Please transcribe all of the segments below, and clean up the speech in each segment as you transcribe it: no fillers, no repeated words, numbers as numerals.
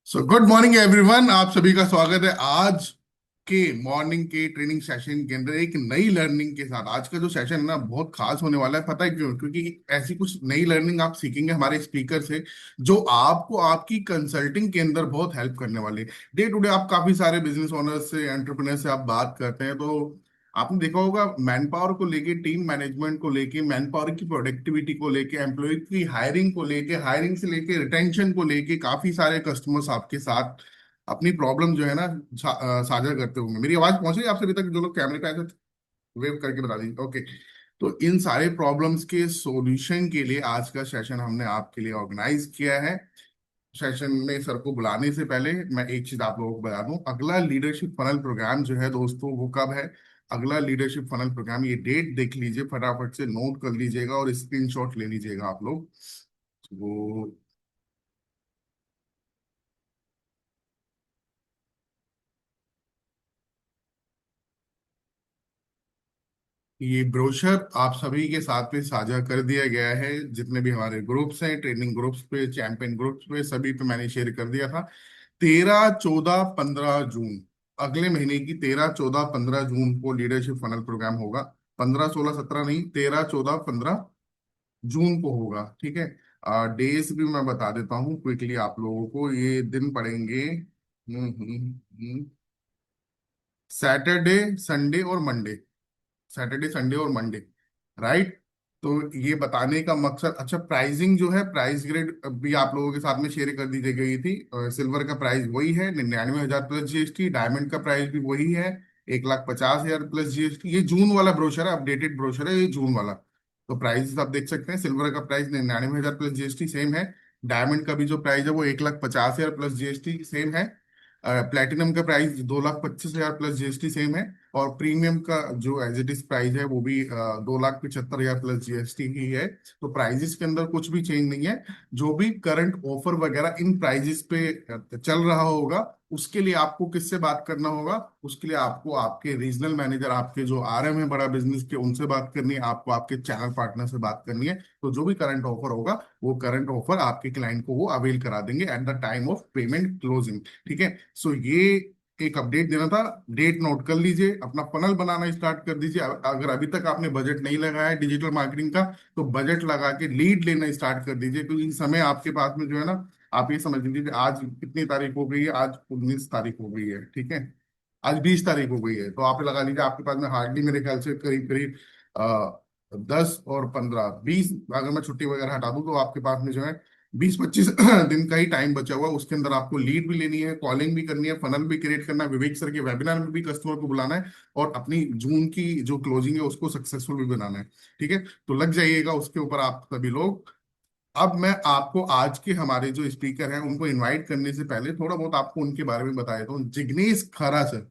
So good morning everyone, आप सभी का स्वागत है आज के मॉर्निंग के ट्रेनिंग सेशन के अंदर एक नई लर्निंग के साथ। आज का जो सेशन है ना बहुत खास होने वाला है। पता है क्यों? क्योंकि ऐसी कुछ नई लर्निंग आप सीखेंगे हमारे स्पीकर से जो आपको आपकी कंसल्टिंग के अंदर बहुत हेल्प करने वाली है। डे टू डे आप काफी सारे बिजनेस ओनर से, एंटरप्रेन्योर से आप बात करते हैं, तो आपने देखा होगा मैन पावर को लेके, टीम मैनेजमेंट को लेके, मैन पावर की प्रोडक्टिविटी को लेके, एम्प्लॉय की हायरिंग को लेके, हायरिंग से लेके रिटेंशन को लेके काफी सारे कस्टमर्स आपके साथ अपनी प्रॉब्लम जो है ना साझा करते होंगे। मेरी आवाज पहुंच रही है आपसे? अभी तक जो लोग कैमरे पे आए थे वेव करके बता दीजिए। ओके। तो इन सारे प्रॉब्लम्स के सॉल्यूशन के लिए आज का सेशन हमने आपके लिए ऑर्गेनाइज किया है। सेशन में सर को बुलाने से पहले मैं एक चीज आप लोगों को बता दूं, अगला लीडरशिप फनल प्रोग्राम जो है दोस्तों वो कब है। अगला लीडरशिप फनल प्रोग्राम, ये डेट देख लीजिए, फटाफट से नोट कर लीजिएगा और स्क्रीनशॉट ले लीजिएगा आप लोग। वो ये ब्रोशर आप सभी के साथ में साझा कर दिया गया है। जितने भी हमारे ग्रुप्स हैं, ट्रेनिंग ग्रुप्स पे, चैंपियन ग्रुप्स पे, सभी पे मैंने शेयर कर दिया था। 13, 14, 15 जून, अगले महीने की 13, 14, 15 जून को लीडरशिप फनल प्रोग्राम होगा। 15, 16, 17 नहीं, 13, 14, 15 जून को होगा। ठीक है। डेज भी मैं बता देता हूँ क्विकली आप लोगों को। ये दिन पड़ेंगे सैटरडे, संडे और मंडे। सैटरडे, संडे और मंडे, राइट। तो ये बताने का मकसद, अच्छा प्राइसिंग जो है, प्राइस ग्रेड भी आप लोगों के साथ में शेयर कर दी गई थी। सिल्वर का प्राइस वही है 99,000 प्लस जीएसटी। डायमंड का प्राइस भी वही है 1,50,000 प्लस जीएसटी। ये जून वाला ब्रोशर है, अपडेटेड ब्रोशर है ये जून वाला। तो प्राइस आप देख सकते हैं, सिल्वर का प्राइस 99,000 प्लस जीएसटी सेम है। डायमंड का भी जो प्राइस है वो 1,50,000 प्लस जीएसटी सेम है। प्लेटिनम का प्राइस 2,25,000 प्लस जीएसटी सेम है। और प्रीमियम का जो एज इट इज प्राइस है वो भी 2,75,000 प्लस जीएसटी ही है। तो प्राइजेस के अंदर कुछ भी चेंज नहीं है। जो भी करंट ऑफर वगैरह इन प्राइजेस पे चल रहा होगा उसके लिए आपको किससे बात करना होगा? उसके लिए आपको आपके रीजनल मैनेजर, आपके जो आरएम है बड़ा बिजनेस के, उनसे बात करनी है। आपको आपके चैनल पार्टनर से बात करनी है। तो जो भी करंट ऑफर होगा वो करंट ऑफर आपके क्लाइंट को वो अवेल करा देंगे at the time of payment closing. ठीक है। सो ये एक अपडेट देना था। डेट नोट कर लीजिए, अपना फनल बनाना स्टार्ट कर दीजिए। अगर अभी तक आपने बजट नहीं लगाया है डिजिटल मार्केटिंग का, तो बजट लगा के लीड लेना स्टार्ट कर दीजिए। क्योंकि इस समय आपके पास में जो है ना, आप ये समझ लीजिए आज कितनी तारीख हो गई है, आज 19 तारीख हो गई है। ठीक है। आज 20 तारीख हो गई है, तो आप लगा लीजिए आपके पास में हार्डली मेरे ख्याल से करीब करीब 10 और 15, 20, अगर मैं छुट्टी वगैरह हटा दूं तो आपके पास में जो है 20-25 दिन का ही टाइम बचा हुआ है। उसके अंदर आपको लीड भी लेनी है, कॉलिंग भी करनी है, फनल भी क्रिएट करना है, विवेक सर के वेबिनार में भी कस्टमर को बुलाना है, और अपनी जून की जो क्लोजिंग है उसको सक्सेसफुल भी बनाना है। ठीक है। तो लग जाइएगा उसके ऊपर आप सभी लोग। अब मैं आपको आज के हमारे जो स्पीकर हैं उनको इनवाइट करने से पहले थोड़ा बहुत आपको उनके बारे में बता देता हूँ। जिग्नेश खरा सर।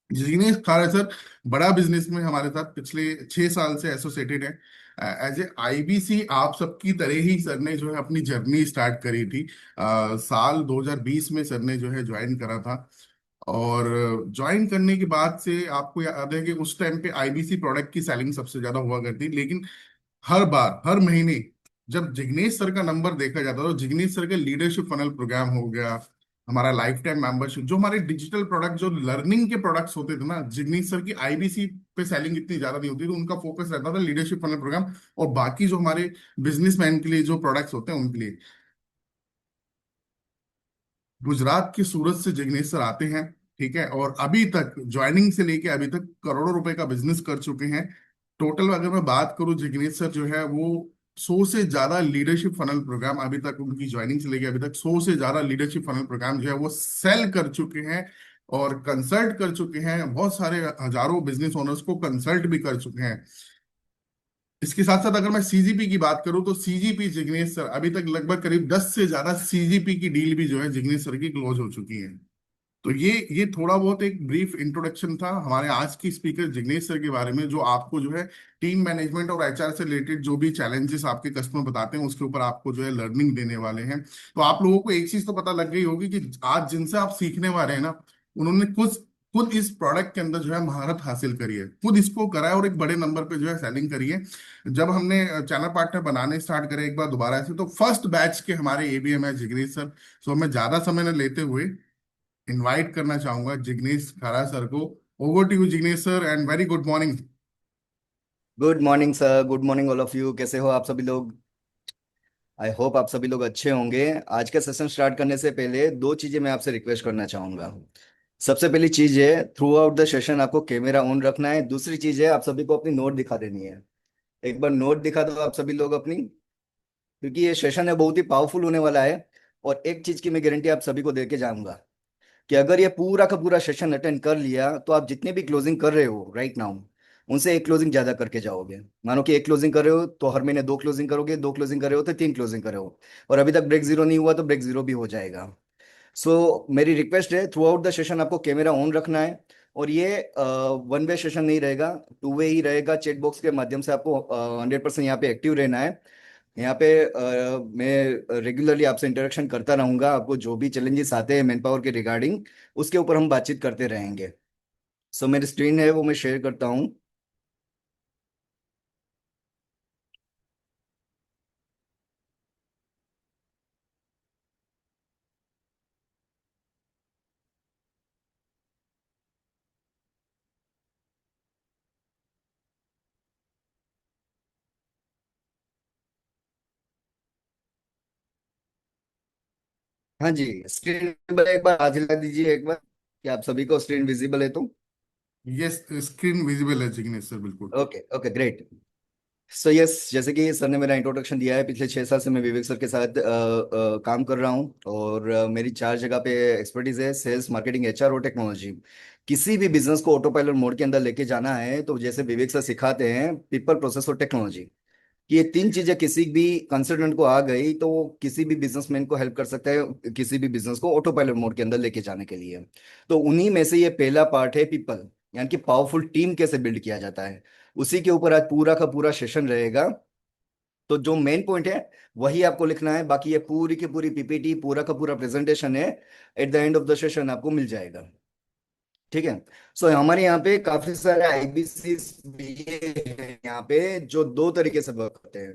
जिग्नेश खरा सर बड़ा बिजनेस में हमारे साथ पिछले 6 साल से एसोसिएटेड है। एज ए आईबीसी आप सबकी तरह ही सर ने जो है अपनी जर्नी स्टार्ट करी थी। साल 2020 में सर ने जो है ज्वाइन करा था। और ज्वाइन करने के बाद से आपको याद है कि उस टाइम पे आईबीसी प्रोडक्ट की सेलिंग सबसे ज्यादा हुआ करती, लेकिन हर बार हर महीने जब जिग्नेश सर का नंबर देखा जाता था, तो जिग्नेश सर का लीडरशिप फनल प्रोग्राम हो गया, हमारा लाइफ टाइम मेंबरशिप, जो हमारे डिजिटल प्रोडक्ट, जो लर्निंग के प्रोडक्ट्स होते थे ना, जिग्नेश सर की आईबीसी पे सेलिंग इतनी ज्यादा नहीं होती, तो उनका फोकस रहता था लीडरशिप फनल प्रोग्राम। और बाकी जो हमारे बिजनेसमैन के लिए जो प्रोडक्ट्स होते हैं उनके लिए। गुजरात की सूरत से जिग्नेश सर आते हैं। ठीक है। और अभी तक ज्वाइनिंग से लेके अभी तक करोड़ों रुपए का बिजनेस कर चुके हैं। टोटल अगर मैं बात करूं, जिग्नेश सर जो है वो 100 से ज्यादा लीडरशिप फनल प्रोग्राम अभी तक, उनकी ज्वाइनिंग से लेके अभी तक 100 से ज्यादा लीडरशिप फनल प्रोग्राम जो है वो सेल कर चुके हैं और कंसल्ट कर चुके हैं। बहुत सारे हजारों बिजनेस ओनर्स को कंसल्ट भी कर चुके हैं। इसके साथ साथ अगर मैं सीजीपी की बात करूं, तो सीजीपी जिग्नेश सर अभी तक लगभग करीब 10 से ज्यादा सीजीपी की डील भी जो है जिग्नेश सर की क्लोज हो चुकी है। तो ये थोड़ा बहुत एक ब्रीफ इंट्रोडक्शन था हमारे आज की स्पीकर जिग्नेश सर के बारे में, जो आपको जो है टीम मैनेजमेंट और एचआर से रिलेटेड जो भी चैलेंजेस आपके कस्टमर बताते हैं उसके ऊपर आपको जो है लर्निंग देने वाले हैं। तो आप लोगों को एक चीज तो पता लग गई होगी कि आज जिनसे आप सीखने वाले हैं ना, उन्होंने कुछ खुद इस प्रोडक्ट के अंदर जो है महारत हासिल करी है, खुद इसको करा है और एक बड़े नंबर पे जो है सेलिंग करी है। जब हमने चैनल पार्टनर बनाने स्टार्ट करे एक बार दोबारा से, तो फर्स्ट बैच के हमारे एबीएम है जिग्नेश सर। सो मैं ज्यादा समय न लेते हुए इनवाइट करना चाहूंगा जिग्नेश खरा सर को। Over to you Jignesh sir, and very good morning. Good morning sir. Good morning all of you. कैसे हो आप सभी लोग? आई होप आप सभी लोग अच्छे होंगे। आज का सेशन स्टार्ट करने से पहले दो चीजें मैं आपसे रिक्वेस्ट करना चाहूंगा। सबसे पहली चीज है, थ्रू आउट द सेशन आपको कैमरा ऑन रखना है। दूसरी चीज है, आप सभी को अपनी नोट दिखा देनी है। एक बार नोट दिखा दो आप सभी लोग अपनी, क्योंकि ये सेशन है बहुत ही पावरफुल होने वाला है। और एक चीज की मैं गारंटी आप सभी को दे के जाऊंगा कि अगर ये पूरा का पूरा सेशन अटेंड कर लिया तो आप जितने भी क्लोजिंग कर रहे हो राइट नाउ, उनसे एक क्लोजिंग ज्यादा करके जाओगे। मानो कि एक क्लोजिंग कर रहे हो तो हर महीने दो क्लोजिंग करोगे, दो क्लोजिंग कर रहे हो तो तीन क्लोजिंग कर रहे हो, और अभी तक ब्रेक जीरो नहीं हुआ तो ब्रेक जीरो भी हो जाएगा। मेरी रिक्वेस्ट है, थ्रू आउट द सेशन आपको कैमरा ऑन रखना है। और ये वन वे सेशन नहीं रहेगा, टू वे ही रहेगा। चैट बॉक्स के माध्यम से आपको 100% यहाँ पे एक्टिव रहना है। यहाँ पे मैं रेगुलरली आपसे इंटरेक्शन करता रहूंगा। आपको जो भी चैलेंजेस आते हैं मैन पावर के रिगार्डिंग, उसके ऊपर हम बातचीत करते रहेंगे। मेरी स्क्रीन है वो मैं शेयर करता हूँ। हाँ जी, स्क्रीन पर एक बार हाथ हिला दीजिए एक बार, कि आप सभी को स्क्रीन विजिबल है तो। ये स्क्रीन विजिबल है जिग्नेश सर, बिल्कुल। Okay okay great. यस, जैसे कि सर ने मेरा इंट्रोडक्शन दिया है, पिछले 6 साल से मैं विवेक सर के साथ काम कर रहा हूँ। और मेरी 4 जगह पे एक्सपर्टीज है, सेल्स, मार्केटिंग, एचआर और टेक्नोलॉजी। किसी भी बिजनेस को ऑटो पायलट मोड के अंदर लेके जाना है तो जैसे विवेक सर सिखाते हैं, पीपल, प्रोसेस और टेक्नोलॉजी, कि ये तीन चीजें किसी भी कंसल्टेंट को आ गई तो वो किसी भी बिजनेसमैन को हेल्प कर सकता है किसी भी बिजनेस को ऑटो पायलट मोड के अंदर लेके जाने के लिए। तो उन्हीं में से ये पहला पार्ट है, पीपल, यानी कि पावरफुल टीम कैसे बिल्ड किया जाता है। उसी के ऊपर आज पूरा का पूरा सेशन रहेगा। तो जो मेन पॉइंट है वही आपको लिखना है, बाकी ये पूरी की पूरी पीपीटी, पूरा का पूरा प्रेजेंटेशन है, at the end of the session आपको मिल जाएगा। ठीक है। हमारे यहाँ पे काफी सारे आईबीसी भी हैं यहाँ पे, जो दो तरीके से वर्क करते हैं।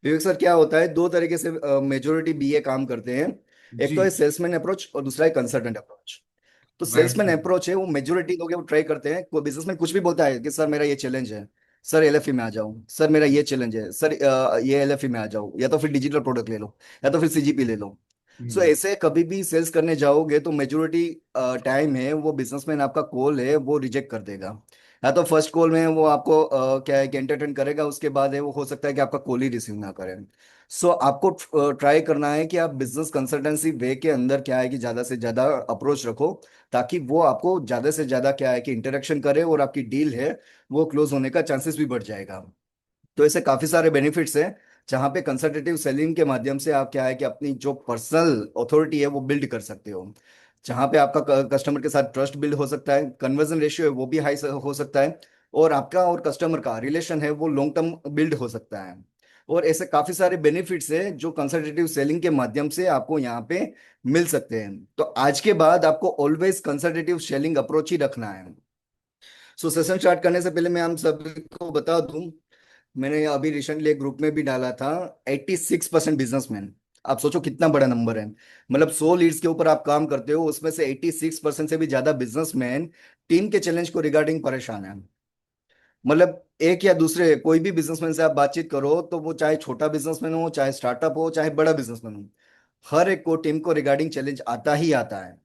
विवेक सर, क्या होता है, दो तरीके से मेजोरिटी बीए काम करते हैं। एक जी। तो है सेल्समैन अप्रोच और दूसरा है कंसल्टेंट अप्रोच। तो राइट सेल्समैन सर। अप्रोच है वो मेजोरिटी लोग वो ट्राई करते हैं। कोई बिजनेसमैन कुछ भी बोलता है कि सर मेरा ये चैलेंज है, सर एलएफई में आ जाओ, सर मेरा ये चैलेंज है, सर ये एलएफई में आ जाओ, या तो फिर डिजिटल प्रोडक्ट ले लो, या तो फिर सीजीपी ले लो। हम्म। ऐसे कभी भी सेल्स करने जाओगे तो मेजोरिटी टाइम है वो बिजनेसमैन आपका कॉल है वो रिजेक्ट कर देगा। या तो फर्स्ट कॉल में वो आपको क्या है कि एंटरटेन करेगा, उसके बाद है वो हो सकता है कि आपका कॉल ही रिसीव ना करे। आपको ट्राई करना है कि आप बिजनेस कंसल्टेंसी वे के अंदर क्या है कि ज्यादा से ज्यादा अप्रोच रखो, ताकि वो आपको ज्यादा से ज्यादा क्या है कि इंटरेक्शन करे और आपकी डील है वो क्लोज होने का चांसेस भी बढ़ जाएगा। तो ऐसे काफी सारे बेनिफिट्स हैं, जहां पे कंसल्टेटिव सेलिंग के माध्यम से आप क्या है कि अपनी जो पर्सनल अथॉरिटी है वो बिल्ड कर सकते हो। जहां पे आपका कस्टमर के साथ ट्रस्ट बिल्ड हो सकता है, कन्वर्जन रेशियो है वो भी हाई हो सकता है, और आपका और कस्टमर का रिलेशन है वो लॉन्ग टर्म बिल्ड हो सकता है। और ऐसे काफी सारे बेनिफिट्स है जो कंसल्टेटिव सेलिंग के माध्यम से आपको यहाँ पे मिल सकते हैं। तो आज के बाद आपको ऑलवेज कंसल्टेटिव सेलिंग अप्रोच ही रखना है। सेशन स्टार्ट करने से पहले मैं हम सभी को बता दूं, मैंने अभी रिसेंटली एक ग्रुप में भी डाला था, 86% बिजनेसमैन। आप सोचो कितना बड़ा नंबर है। मतलब 100 लीड्स के ऊपर आप काम करते हो, उसमें से 86% से भी ज्यादा बिजनेसमैन टीम के चैलेंज को रिगार्डिंग परेशान है। मतलब एक या दूसरे कोई भी बिजनेसमैन से आप बातचीत करो तो वो चाहे छोटा बिजनेसमैन हो, चाहे स्टार्टअप हो, चाहे बड़ा बिजनेसमैन हो, हर एक को टीम को रिगार्डिंग चैलेंज आता ही आता है।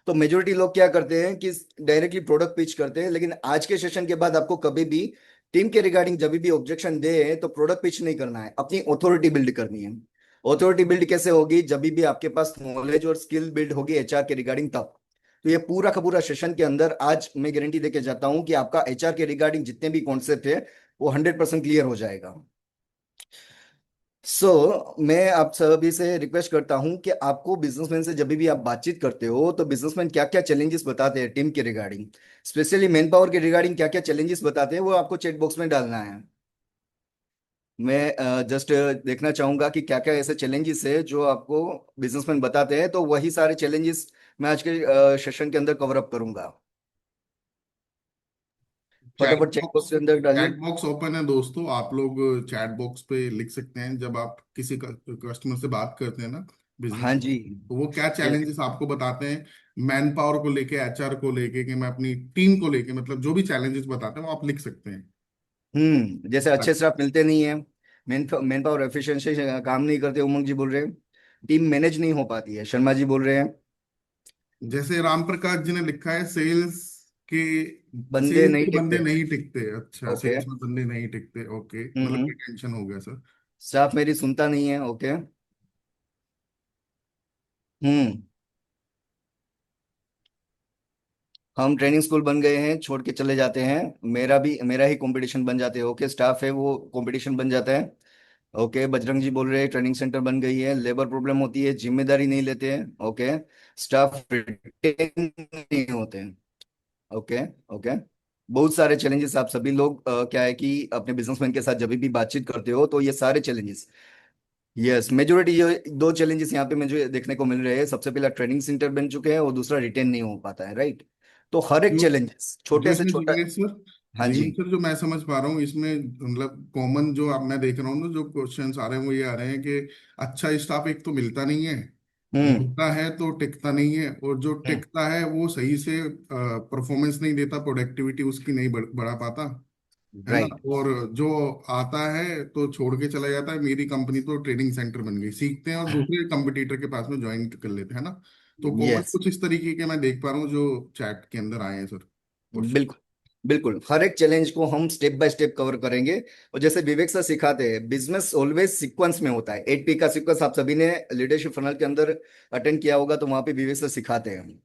तो मेजोरिटी लोग क्या करते हैं कि डायरेक्टली प्रोडक्ट पिच करते हैं, लेकिन आज के सेशन के बाद आपको कभी भी टीम के रिगार्डिंग जब भी ऑब्जेक्शन दे तो प्रोडक्ट पिच नहीं करना है, अपनी ऑथोरिटी बिल्ड करनी है। ऑथोरिटी बिल्ड कैसे होगी? जब भी आपके पास नॉलेज और स्किल बिल्ड होगी एचआर के रिगार्डिंग, तब। तो ये पूरा का पूरा सेशन के अंदर आज मैं गारंटी देके जाता हूं कि आपका एचआर के रिगार्डिंग जितने भी कॉन्सेप्ट है वो 100% क्लियर हो जाएगा। मैं आप सभी से रिक्वेस्ट करता हूं कि आपको बिजनेसमैन से जब भी आप बातचीत करते हो तो बिजनेसमैन क्या क्या चैलेंजेस बताते हैं टीम के रिगार्डिंग, स्पेशली मैन पावर के रिगार्डिंग क्या क्या चैलेंजेस बताते हैं, वो आपको चैट बॉक्स में डालना है। मैं जस्ट देखना चाहूंगा कि क्या क्या ऐसे चैलेंजेस है जो आपको बिजनेसमैन बताते हैं, तो वही सारे चैलेंजेस मैं आज के सेशन के अंदर कवर अप करूंगा। चैट फटाफट चेक बॉक्स बॉक्स के अंदर डालिए। चैट बॉक्स ओपन है दोस्तों, आप लोग चैट बॉक्स पे लिख सकते हैं जब आप किसी कस्टमर से बात करते हैं ना, बिजनेस हाँ में, जी। तो वो क्या ये- चैलेंजेस आपको बताते हैं, मैन पावर को लेके, एचआर को लेके, कि मैं अपनी टीम को लेके, मतलब जो भी चैलेंजेस बताते हैं वो आप लिख सकते हैं। जैसे अच्छे स्टाफ मिलते नहीं है, मैन पावर एफिशिएंसी काम नहीं करते, उमंग जी बोल रहे हैं। टीम मैनेज नहीं हो पाती है, शर्मा जी बोल रहे हैं। जैसे राम प्रकाश जी ने लिखा है, सेल्स के बंदे सेल्स नहीं के बंदे टिकते। नहीं टिकते। अच्छा, ओके। सेल्स में बंदे नहीं टिकते, ओके, मतलब हम्म। रिटेंशन हो गया सर। स्टाफ मेरी सुनता नहीं है। ओके। हम्म। हम ट्रेनिंग स्कूल बन गए हैं, छोड़ के चले जाते हैं। मेरा ही कंपटीशन बन जाते हैं। ओके, स्टाफ है वो कंपटीशन बन जाता है। ओके, बजरंग जी बोल रहे हैं ट्रेनिंग सेंटर बन गई है, लेबर प्रॉब्लम होती है, जिम्मेदारी नहीं लेते हैं। ओके। स्टाफ रिटेन नहीं होते हैं। ओके। ओके। बहुत सारे चैलेंजेस आप सभी लोग क्या है कि अपने बिजनेसमैन के साथ जब भी बातचीत करते हो तो ये सारे चैलेंजेस, यस मेजोरिटी जो दो चैलेंजेस यहाँ पे मुझे देखने को मिल रहे हैं। सबसे पहला ट्रेनिंग सेंटर बन चुके हैं और दूसरा रिटेन नहीं हो पाता है, राइट। तो हर एक जो चैलेंजेस जो छोटे से इसमें छोटा। विवेक सर, हाँ जी। विवेक सर, जो मैं समझ पा रहा हूँ इसमें, मतलब कॉमन जो आप मैं देख रहा हूँ ना, जो क्वेश्चंस आ रहे हैं वो ये आ रहे हैं कि अच्छा स्टाफ एक तो मिलता नहीं है, हम्म। मिलता है तो टिकता नहीं है, और जो हम्म। टिकता है वो सही से परफॉर्मेंस नहीं देता, प्रोडक्टिविटी उसकी नहीं बढ़ा पाता, है ना, राइट। और जो आता है तो छोड़ के चला जाता है। मेरी कंपनी तो ट्रेनिंग सेंटर बन गई, सीखते हैं और दूसरे कंपटीटर के पास में ज्वाइन कर लेते हैं ना। तो कॉमन यस। कुछ इस तरीके के मैं देख पा रहा हूँ जो चैट के अंदर आए हैं सर, क्वेश्चन। बिल्कुल। बिल्कुल हर एक चैलेंज को हम स्टेप बाय स्टेप कवर करेंगे। और जैसे विवेक सर सिखाते हैं, बिजनेस ऑलवेज सीक्वेंस में होता है। 8P का सीक्वेंस आप सभी ने लीडरशिप फनल के अंदर अटेंड किया होगा, तो वहां पे विवेक सर सिखाते हैं।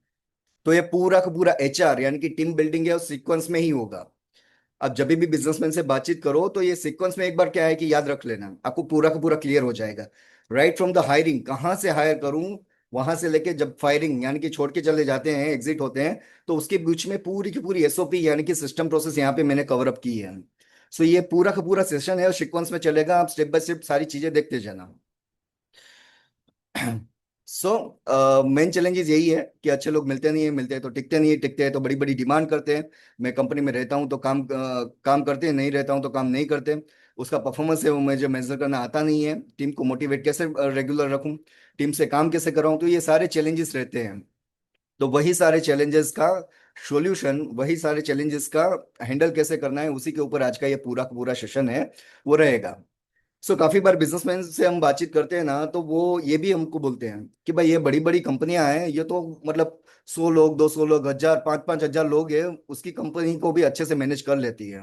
तो ये पूरा का पूरा HR यानी कि टीम बिल्डिंग है, उस सीक्वेंस में ही होगा। अब जब भी बिजनेसमैन से बातचीत करो तो ये सीक्वेंस में एक बार क्या है कि याद रख लेना, आपको पूरा का पूरा क्लियर हो जाएगा। राइट फ्रॉम द हायरिंग, कहाँ से हायर करूं, वहां से लेके जब फायरिंग यानी कि छोड़ के चले जाते हैं, एग्जिट होते हैं, तो उसके बीच में पूरी की पूरी SOP यानी कि सिस्टम प्रोसेस यहाँ पे मैंने कवर अप की है। सो ये पूरा का पूरा सेशन है और सीक्वेंस में चलेगा, आप स्टेप बाय स्टेप सारी चीजें देखते जाना। सो मेन चैलेंजेस यही है कि अच्छे लोग मिलते नहीं है, मिलते हैं तो टिकते नहीं है, टिकते हैं तो बड़ी बड़ी डिमांड करते हैं। मैं कंपनी में रहता हूँ तो काम करते हैं, नहीं रहता हूँ तो काम नहीं करते। उसका परफॉर्मेंस है वो मुझे मेजर करना आता नहीं है। टीम को मोटिवेट कैसे रेगुलर रखूं, टीम से काम कैसे कराऊं, तो ये सारे चैलेंजेस रहते हैं। तो वही सारे चैलेंजेस का सॉल्यूशन, वही सारे चैलेंजेस का हैंडल कैसे करना है, उसी के ऊपर आज का ये पूरा का पूरा सेशन है, वो रहेगा। सो काफी बार बिजनेसमैन से हम बातचीत करते हैं ना, तो वो ये भी हमको बोलते हैं कि भाई ये बड़ी बड़ी कंपनियां हैं, ये तो मतलब 100 लोग, 200 लोग, 1000, 5-5 हजार लोग हैं, उसकी कंपनी को भी अच्छे से मैनेज कर लेती है।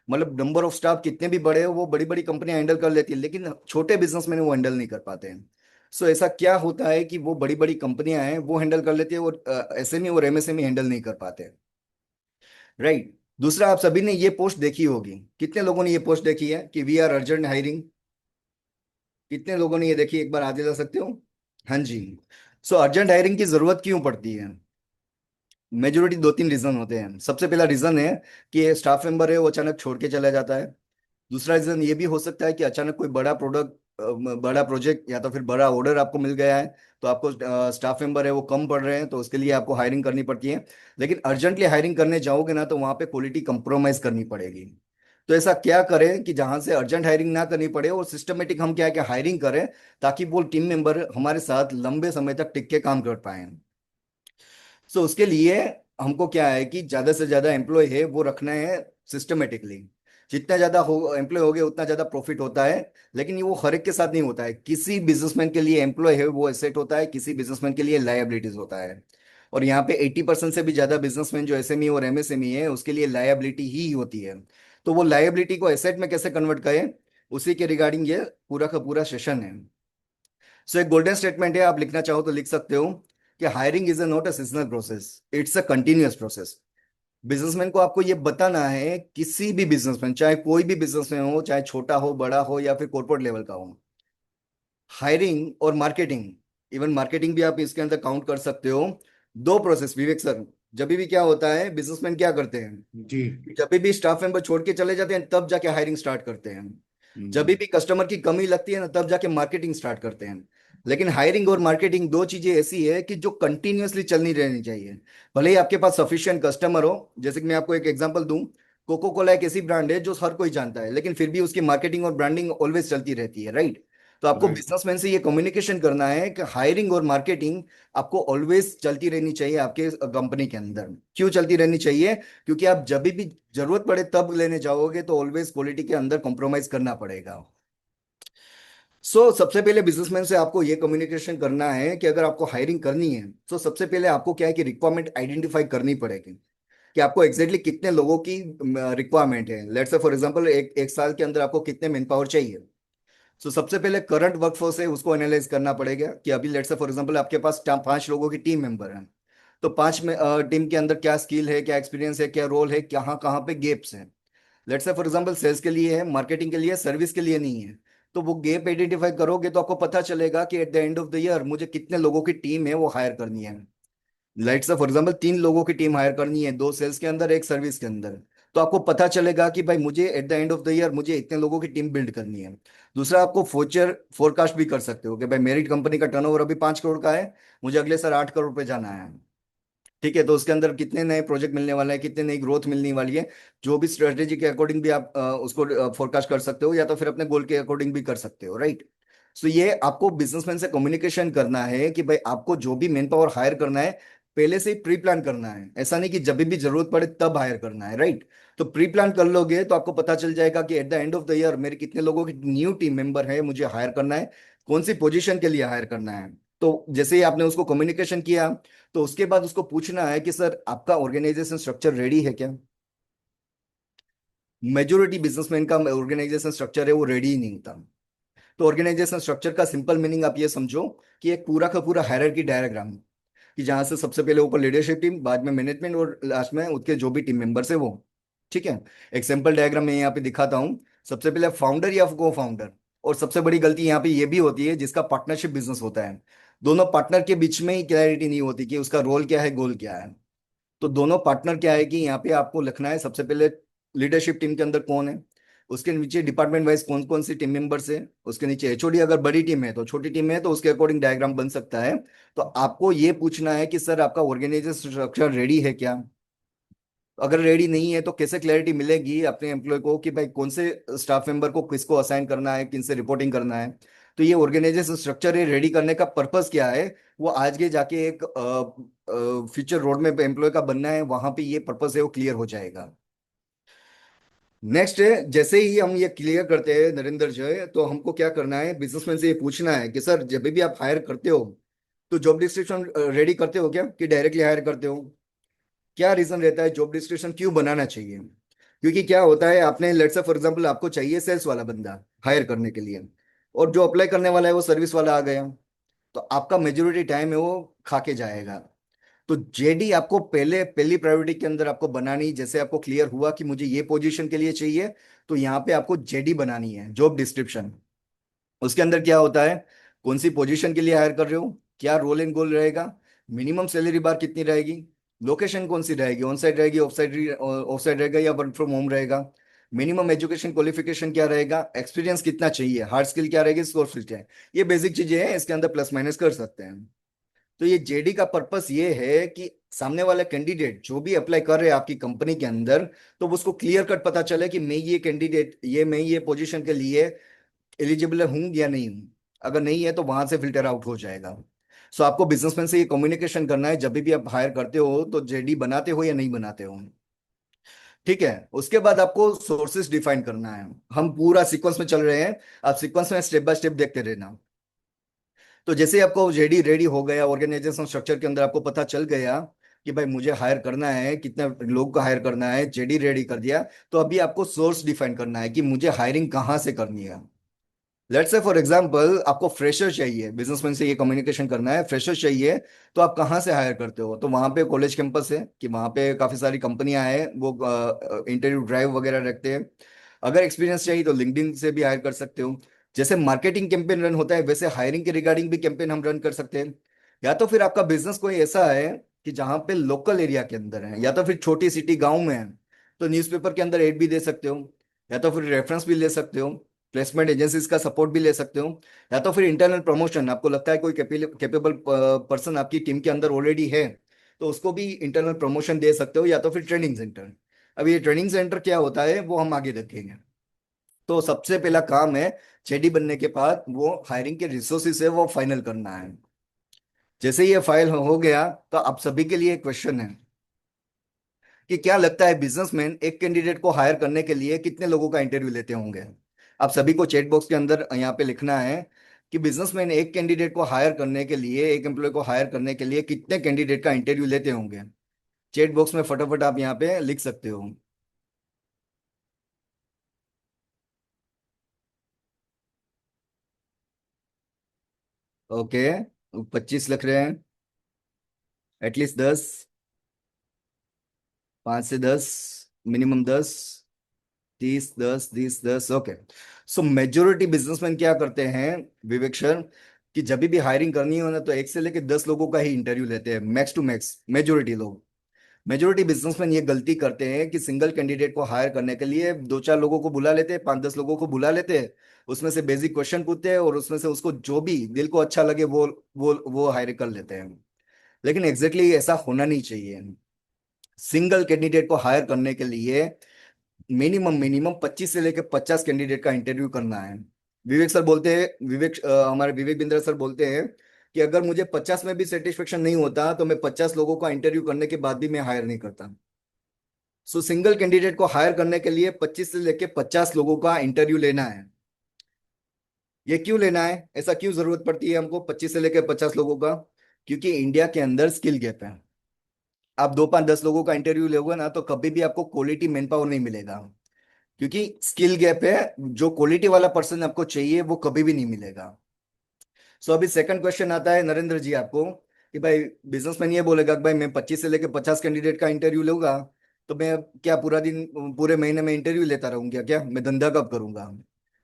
मतलब नंबर ऑफ स्टाफ कितने भी बड़े हो वो बड़ी बड़ी कंपनियां हैंडल कर लेती है, लेकिन छोटे बिजनेसमैन वो हैंडल नहीं कर पाते हैं। सो ऐसा क्या होता है कि वो बड़ी बड़ी कंपनियां हैं वो हैंडल कर लेती है और SME और MSME हैंडल नहीं कर पाते, राइट। दूसरा, आप सभी ने ये पोस्ट देखी होगी, कितने लोगों ने ये पोस्ट देखी है कि वी आर अर्जेंट हायरिंग? कितने लोगों ने ये देखी, एक बार आगे जा सकते हो? हाँ जी। सो अर्जेंट हायरिंग की जरूरत क्यों पड़ती है? मेजोरिटी 2-3 रीजन होते हैं। सबसे पहला रीजन है कि स्टाफ मेंबर है वो अचानक छोड़ के चला जाता है। दूसरा रीजन ये भी हो सकता है कि अचानक कोई बड़ा प्रोडक्ट, बड़ा प्रोजेक्ट या तो फिर बड़ा ऑर्डर आपको मिल गया है, तो आपको स्टाफ मेंबर है वो कम पड़ रहे हैं, तो उसके लिए आपको हायरिंग करनी पड़ती है। लेकिन अर्जेंटली हायरिंग करने जाओगे ना तो वहां पे क्वालिटी कंप्रोमाइज करनी पड़ेगी। तो ऐसा क्या करें कि जहां से अर्जेंट हायरिंग ना करनी पड़े और सिस्टमेटिक हम क्या है कि हायरिंग करें, ताकि वो टीम मेंबर हमारे साथ लंबे समय तक टिक के काम कर पाए। सो उसके लिए हमको क्या है कि ज्यादा से ज्यादा एम्प्लॉय है वो रखना है सिस्टमेटिकली। जितना ज्यादा हो एम्प्लॉय हो गए उतना ज्यादा प्रॉफिट होता है। लेकिन ये वो हर एक के साथ नहीं होता है, किसी बिजनेसमैन के लिए एम्प्लॉय है वो एसेट होता है, किसी बिजनेसमैन के लिए लायबिलिटीज होता है। और यहाँ पे 80% से भी ज्यादा बिजनेसमैन जो SME और MSME है उसके लिए लायबिलिटी ही होती है। तो वो लायबिलिटी को एसेट में कैसे कन्वर्ट करें, उसी के रिगार्डिंग ये पूरा का पूरा सेशन है। सो एक गोल्डन स्टेटमेंट है, आप लिखना चाहो तो लिख सकते हो कि hiring is not a seasonal process, it's a continuous process. Businessman को आपको ये बताना है, किसी भी बिजनेसमैन चाहे कोई भी बिजनेसमैन हो, चाहे छोटा हो, बड़ा हो या फिर कॉर्पोरेट लेवल का हो, हायरिंग और मार्केटिंग, इवन मार्केटिंग भी आप इसके अंदर काउंट कर सकते हो। दो प्रोसेस विवेक सर। जब भी क्या होता है बिजनेसमैन क्या करते हैं जी। कि जब भी स्टाफ मेंबर छोड़ के चले जाते हैं तब जाके हायरिंग स्टार्ट करते हैं। जब हम्म। भी कस्टमर की कमी लगती है ना, तब जाके मार्केटिंग स्टार्ट करते हैं। लेकिन हायरिंग और मार्केटिंग दो चीजें ऐसी है कि जो कंटिन्यूअसली चलनी रहनी चाहिए। भले ही आपके पास सफिशिएंट कस्टमर हो। जैसे कि मैं आपको एक एग्जांपल दूं, कोको कोला एक ऐसी ब्रांड है जो हर कोई जानता है, लेकिन फिर भी उसकी मार्केटिंग और ब्रांडिंग ऑलवेज चलती रहती है, राइट? तो आपको राइट। बिजनेसमैन से ये कम्युनिकेशन करना है कि हायरिंग और मार्केटिंग आपको ऑलवेज चलती रहनी चाहिए आपके कंपनी के अंदर। क्यों चलती रहनी चाहिए? क्योंकि आप जब भी जरूरत पड़े तब लेने जाओगे तो ऑलवेज क्वालिटी के अंदर कॉम्प्रोमाइज करना पड़ेगा। सबसे पहले बिजनेसमैन से आपको ये कम्युनिकेशन करना है कि अगर आपको हायरिंग करनी है तो सबसे पहले आपको क्या है कि रिक्वायरमेंट आइडेंटिफाई करनी पड़ेगी कि आपको एग्जैक्टली कितने लोगों की रिक्वायरमेंट है। लेट्स से फॉर एग्जांपल एक साल के अंदर आपको कितने मैन पावर चाहिए। सबसे पहले करंट वर्कफोर्स है उसको एनालाइज करना पड़ेगा कि अभी लेट्स से फॉर एग्जांपल आपके पास 5 लोगों की टीम मेंबर है। तो पांच में टीम के अंदर क्या स्किल है, क्या एक्सपीरियंस है, क्या रोल है, कहाँ कहाँ पे गेप्स है। Let's say for example sales के लिए है, मार्केटिंग के लिए, सर्विस के लिए नहीं है। तो वो गैप आइडेंटिफाई करोगे तो आपको पता चलेगा कि at the end of the year मुझे कितने लोगों की टीम है वो हायर करनी है। लेट्स से फॉर एग्जांपल 3 लोगों की टीम हायर करनी है, 2 सेल्स के अंदर, एक सर्विस के अंदर। तो आपको पता चलेगा कि भाई मुझे at the end of the year मुझे इतने लोगों की टीम बिल्ड करनी है। दूसरा, आपको फ्यूचर फोरकास्ट भी कर सकते हो कि भाई मेरी कंपनी का टर्नओवर अभी 5 करोड़ का है, मुझे अगले साल 8 करोड़ पे जाना है। ठीक है, तो उसके अंदर कितने नए प्रोजेक्ट मिलने वाले हैं, कितने नई ग्रोथ मिलने वाली है। जो भी स्ट्रेटेजी के अकॉर्डिंग भी आप उसको फोरकास्ट कर सकते हो, या तो फिर अपने गोल के अकॉर्डिंग भी कर सकते हो, राइट? सो ये आपको बिजनेसमैन से कम्युनिकेशन करना है कि भाई आपको जो भी मैन पावर हायर करना है पहले से ही प्री प्लान करना है। ऐसा नहीं कि जब भी जरूरत पड़े तब हायर करना है, राइट? तो प्री प्लान कर लोगे तो आपको पता चल जाएगा कि at the end of the year मेरे कितने लोगों की न्यू टीम मेंबर है मुझे हायर करना है, कौन सी पोजीशन के लिए हायर करना है। तो जैसे ही आपने उसको कम्युनिकेशन किया, तो उसके बाद उसको पूछना है कि सर आपका ऑर्गेनाइजेशन स्ट्रक्चर रेडी है क्या। मेजोरिटी बिजनेसमैन का ऑर्गेनाइजेशन स्ट्रक्चर है वो रेडी ही नहीं होता। तो ऑर्गेनाइजेशन स्ट्रक्चर का सिंपल मीनिंग आप ये समझो कि एक पूरा का पूरा हायरार्की डायग्राम, कि जहां से सबसे पहले ऊपर लीडरशिप टीम, बाद में मैनेजमेंट, और लास्ट में उसके जो भी टीम मेंबर्स है वो। ठीक है। एक सिंपल डायग्राम मैं यहाँ पे दिखाता हूँ। सबसे पहले फाउंडर या को फाउंडर। और सबसे बड़ी गलती यहाँ पे ये भी होती है जिसका पार्टनरशिप बिजनेस होता है, दोनों पार्टनर के बीच में ही क्लैरिटी नहीं होती कि उसका रोल क्या है, गोल क्या है। तो दोनों पार्टनर क्या है कि यहाँ पे आपको लिखना है सबसे पहले लीडरशिप टीम के अंदर कौन है, उसके नीचे डिपार्टमेंट वाइज कौन कौन सी टीम मेंबर्स है, उसके नीचे एचओडी, अगर बड़ी टीम है तो, छोटी टीम है तो उसके अकॉर्डिंग डायग्राम बन सकता है। तो आपको ये पूछना है कि सर आपका ऑर्गेनाइजेशन स्ट्रक्चर रेडी है क्या। अगर रेडी नहीं है तो कैसे क्लैरिटी मिलेगी अपने एम्प्लॉय को कि भाई कौन से स्टाफ मेंबर को किसको असाइन करना है, किन से रिपोर्टिंग करना है। तो ये ऑर्गेनाइजेशन स्ट्रक्चर है रेडी करने का पर्पस क्या है, वो आज के जाके एक फ्यूचर रोड में एम्प्लॉय का बनना है, वहां पे ये पर्पस है वो क्लियर हो जाएगा। नेक्स्ट है, जैसे ही हम ये क्लियर करते हैं नरेंद्र जी, तो हमको क्या करना है, बिजनेसमैन से ये पूछना है कि सर जब भी आप हायर करते हो तो जॉब डिस्क्रिप्शन रेडी करते हो क्या, कि डायरेक्टली हायर करते हो। क्या रीजन रहता है जॉब डिस्क्रिप्शन क्यों बनाना चाहिए। क्योंकि क्या होता है, आपने लेट्स से फॉर एग्जांपल आपको चाहिए सेल्स वाला बंदा हायर करने के लिए, और जो अप्लाई करने वाला है वो सर्विस वाला आ गया, तो आपका मेजोरिटी टाइम है वो खा के जाएगा। तो जेडी आपको पहले पहली प्रायोरिटी के अंदर आपको बनानी, जैसे आपको क्लियर हुआ कि मुझे ये पोजीशन के लिए चाहिए, तो यहाँ पे आपको जेडी बनानी है, जॉब डिस्क्रिप्शन। उसके अंदर क्या होता है, कौन सी पोजीशन के लिए हायर कर रहे हो, क्या रोल एंड गोल रहेगा, मिनिमम सैलरी बार कितनी रहेगी, लोकेशन कौन सी रहेगी, ऑन साइड रहेगी, ऑफ साइड रहेगा या वर्क फ्रॉम होम रहेगा, मिनिमम एजुकेशन क्वालिफिकेशन क्या रहेगा, एक्सपीरियंस कितना चाहिए, हार्ड स्किल क्या रहेगी, सॉफ्ट स्किल क्या है। ये बेसिक चीजें हैं, इसके अंदर प्लस माइनस कर सकते हैं। तो ये जेडी का पर्पस ये है कि सामने वाला कैंडिडेट जो भी अप्लाई कर रहे हैं आपकी कंपनी के अंदर, तो उसको क्लियर कट पता चले कि मैं ये कैंडिडेट, ये मैं ये पोजीशन के लिए एलिजिबल हूं या नहीं हूं। अगर नहीं है तो वहां से फिल्टर आउट हो जाएगा। आपको बिजनेसमैन से ये कम्युनिकेशन करना है जब भी आप हायर करते हो, तो जेडी बनाते हो या नहीं बनाते हो। ठीक है। उसके बाद आपको सोर्सेज डिफाइन करना है। हम पूरा सीक्वेंस में चल रहे हैं, आप सीक्वेंस में स्टेप बाय स्टेप देखते रहना। तो जैसे ही आपको जेडी रेडी हो गया, ऑर्गेनाइजेशन स्ट्रक्चर के अंदर आपको पता चल गया कि भाई मुझे हायर करना है, कितने लोग को हायर करना है, जेडी रेडी कर दिया, तो अभी आपको सोर्स डिफाइन करना है कि मुझे हायरिंग कहाँ से करनी है। लेट्स से फॉर एग्जांपल आपको फ्रेशर चाहिए, बिजनेसमैन से ये कम्युनिकेशन करना है, फ्रेशर चाहिए, तो आप कहाँ से हायर करते हो। तो वहाँ पे कॉलेज कैंपस है कि वहाँ पे काफ़ी सारी कंपनियां हैं, वो इंटरव्यू ड्राइव वगैरह रखते हैं। अगर एक्सपीरियंस चाहिए तो लिंक्डइन से भी हायर कर सकते हो। जैसे मार्केटिंग कैंपेन रन होता है वैसे हायरिंग के रिगार्डिंग भी कैंपेन हम रन कर सकते हैं। या तो फिर आपका बिजनेस कोई ऐसा है कि जहाँ पे लोकल एरिया के अंदर है, या तो फिर छोटी सिटी गाँव में है, तो न्यूज़पेपर के अंदर एड भी दे सकते हो, या तो फिर रेफरेंस भी ले सकते हो। प्लेसमेंट एजेंसीज का सपोर्ट भी ले सकते हो, या तो फिर इंटरनल प्रमोशन, आपको लगता है कोई कैपेबल पर्सन आपकी टीम के अंदर ऑलरेडी है, तो उसको भी इंटरनल प्रमोशन दे सकते हो, या तो फिर ट्रेनिंग सेंटर। अब ये ट्रेनिंग सेंटर क्या होता है वो हम आगे देखेंगे। तो सबसे पहला काम है, जेडी बनने के बाद वो हायरिंग के रिसोर्सेज है वो फाइनल करना है। जैसे ही ये फाइल हो गया, तो आप सभी के लिए क्वेश्चन है कि क्या लगता है बिजनेसमैन एक कैंडिडेट को हायर करने के लिए कितने लोगों का इंटरव्यू लेते होंगे? आप सभी को चैट बॉक्स के अंदर यहाँ पे लिखना है कि बिजनेसमैन एक कैंडिडेट को हायर करने के लिए, एक एम्प्लॉय को हायर करने के लिए कितने कैंडिडेट का इंटरव्यू लेते होंगे। चैट बॉक्स में फटाफट आप यहाँ पे लिख सकते हो। ओके, 25 लिख रहे हैं, एटलीस्ट 10, 5 से 10, मिनिमम 10, 30, 10, 30, 10। ओके, सो मेजोरिटी बिजनेसमैन क्या करते हैं, विवेक सर, कि जब भी हायरिंग करनी हो ना, तो 1 से लेकर 10 लोगों का ही इंटरव्यू लेते हैं, मैक्स टू मैक्स। मेजोरिटी लोग, मेजोरिटी बिजनेसमैन ये गलती करते हैं कि सिंगल कैंडिडेट को हायर करने के लिए 2-4 लोगों को बुला लेते हैं, 5-10 लोगों को बुला लेते हैं, उसमें से बेसिक क्वेश्चन पूछते हैं, और उसमें से उसको जो भी दिल को अच्छा लगे वो हायर कर लेते हैं। लेकिन एग्जैक्टली ऐसा होना नहीं चाहिए। सिंगल कैंडिडेट को हायर करने के लिए मिनिमम मिनिमम 25 से लेकर 50 कैंडिडेट का इंटरव्यू करना है। विवेक सर बोलते हैं, हमारे विवेक बिंद्रा सर बोलते हैं कि अगर मुझे 50 में भी सेटिस्फेक्शन नहीं होता, तो मैं 50 लोगों का इंटरव्यू करने के बाद भी मैं हायर नहीं करता। सो सिंगल कैंडिडेट को हायर करने के लिए 25 से लेकर 50 लोगों का इंटरव्यू लेना है। ये क्यों लेना है, ऐसा क्यों जरूरत पड़ती है हमको 25 से लेकर 50 लोगों का? क्योंकि इंडिया के अंदर स्किल गैप है। आप 2, 5, 10 लोगों का इंटरव्यू लोगे ना, तो कभी भी आपको क्वालिटी मैन पावर नहीं मिलेगा, क्योंकि स्किल गैप है। जो क्वालिटी वाला पर्सन आपको चाहिए वो कभी भी नहीं मिलेगा। सो अभी सेकंड क्वेश्चन आता है नरेंद्र जी आपको, कि भाई बिजनेसमैन ये बोलेगा कि भाई मैं 25 से लेकर 50 कैंडिडेट का इंटरव्यू लूंगा, तो मैं क्या पूरा दिन, पूरे महीने में इंटरव्यू लेता रहूंगा क्या? मैं धंधा कब करूंगा?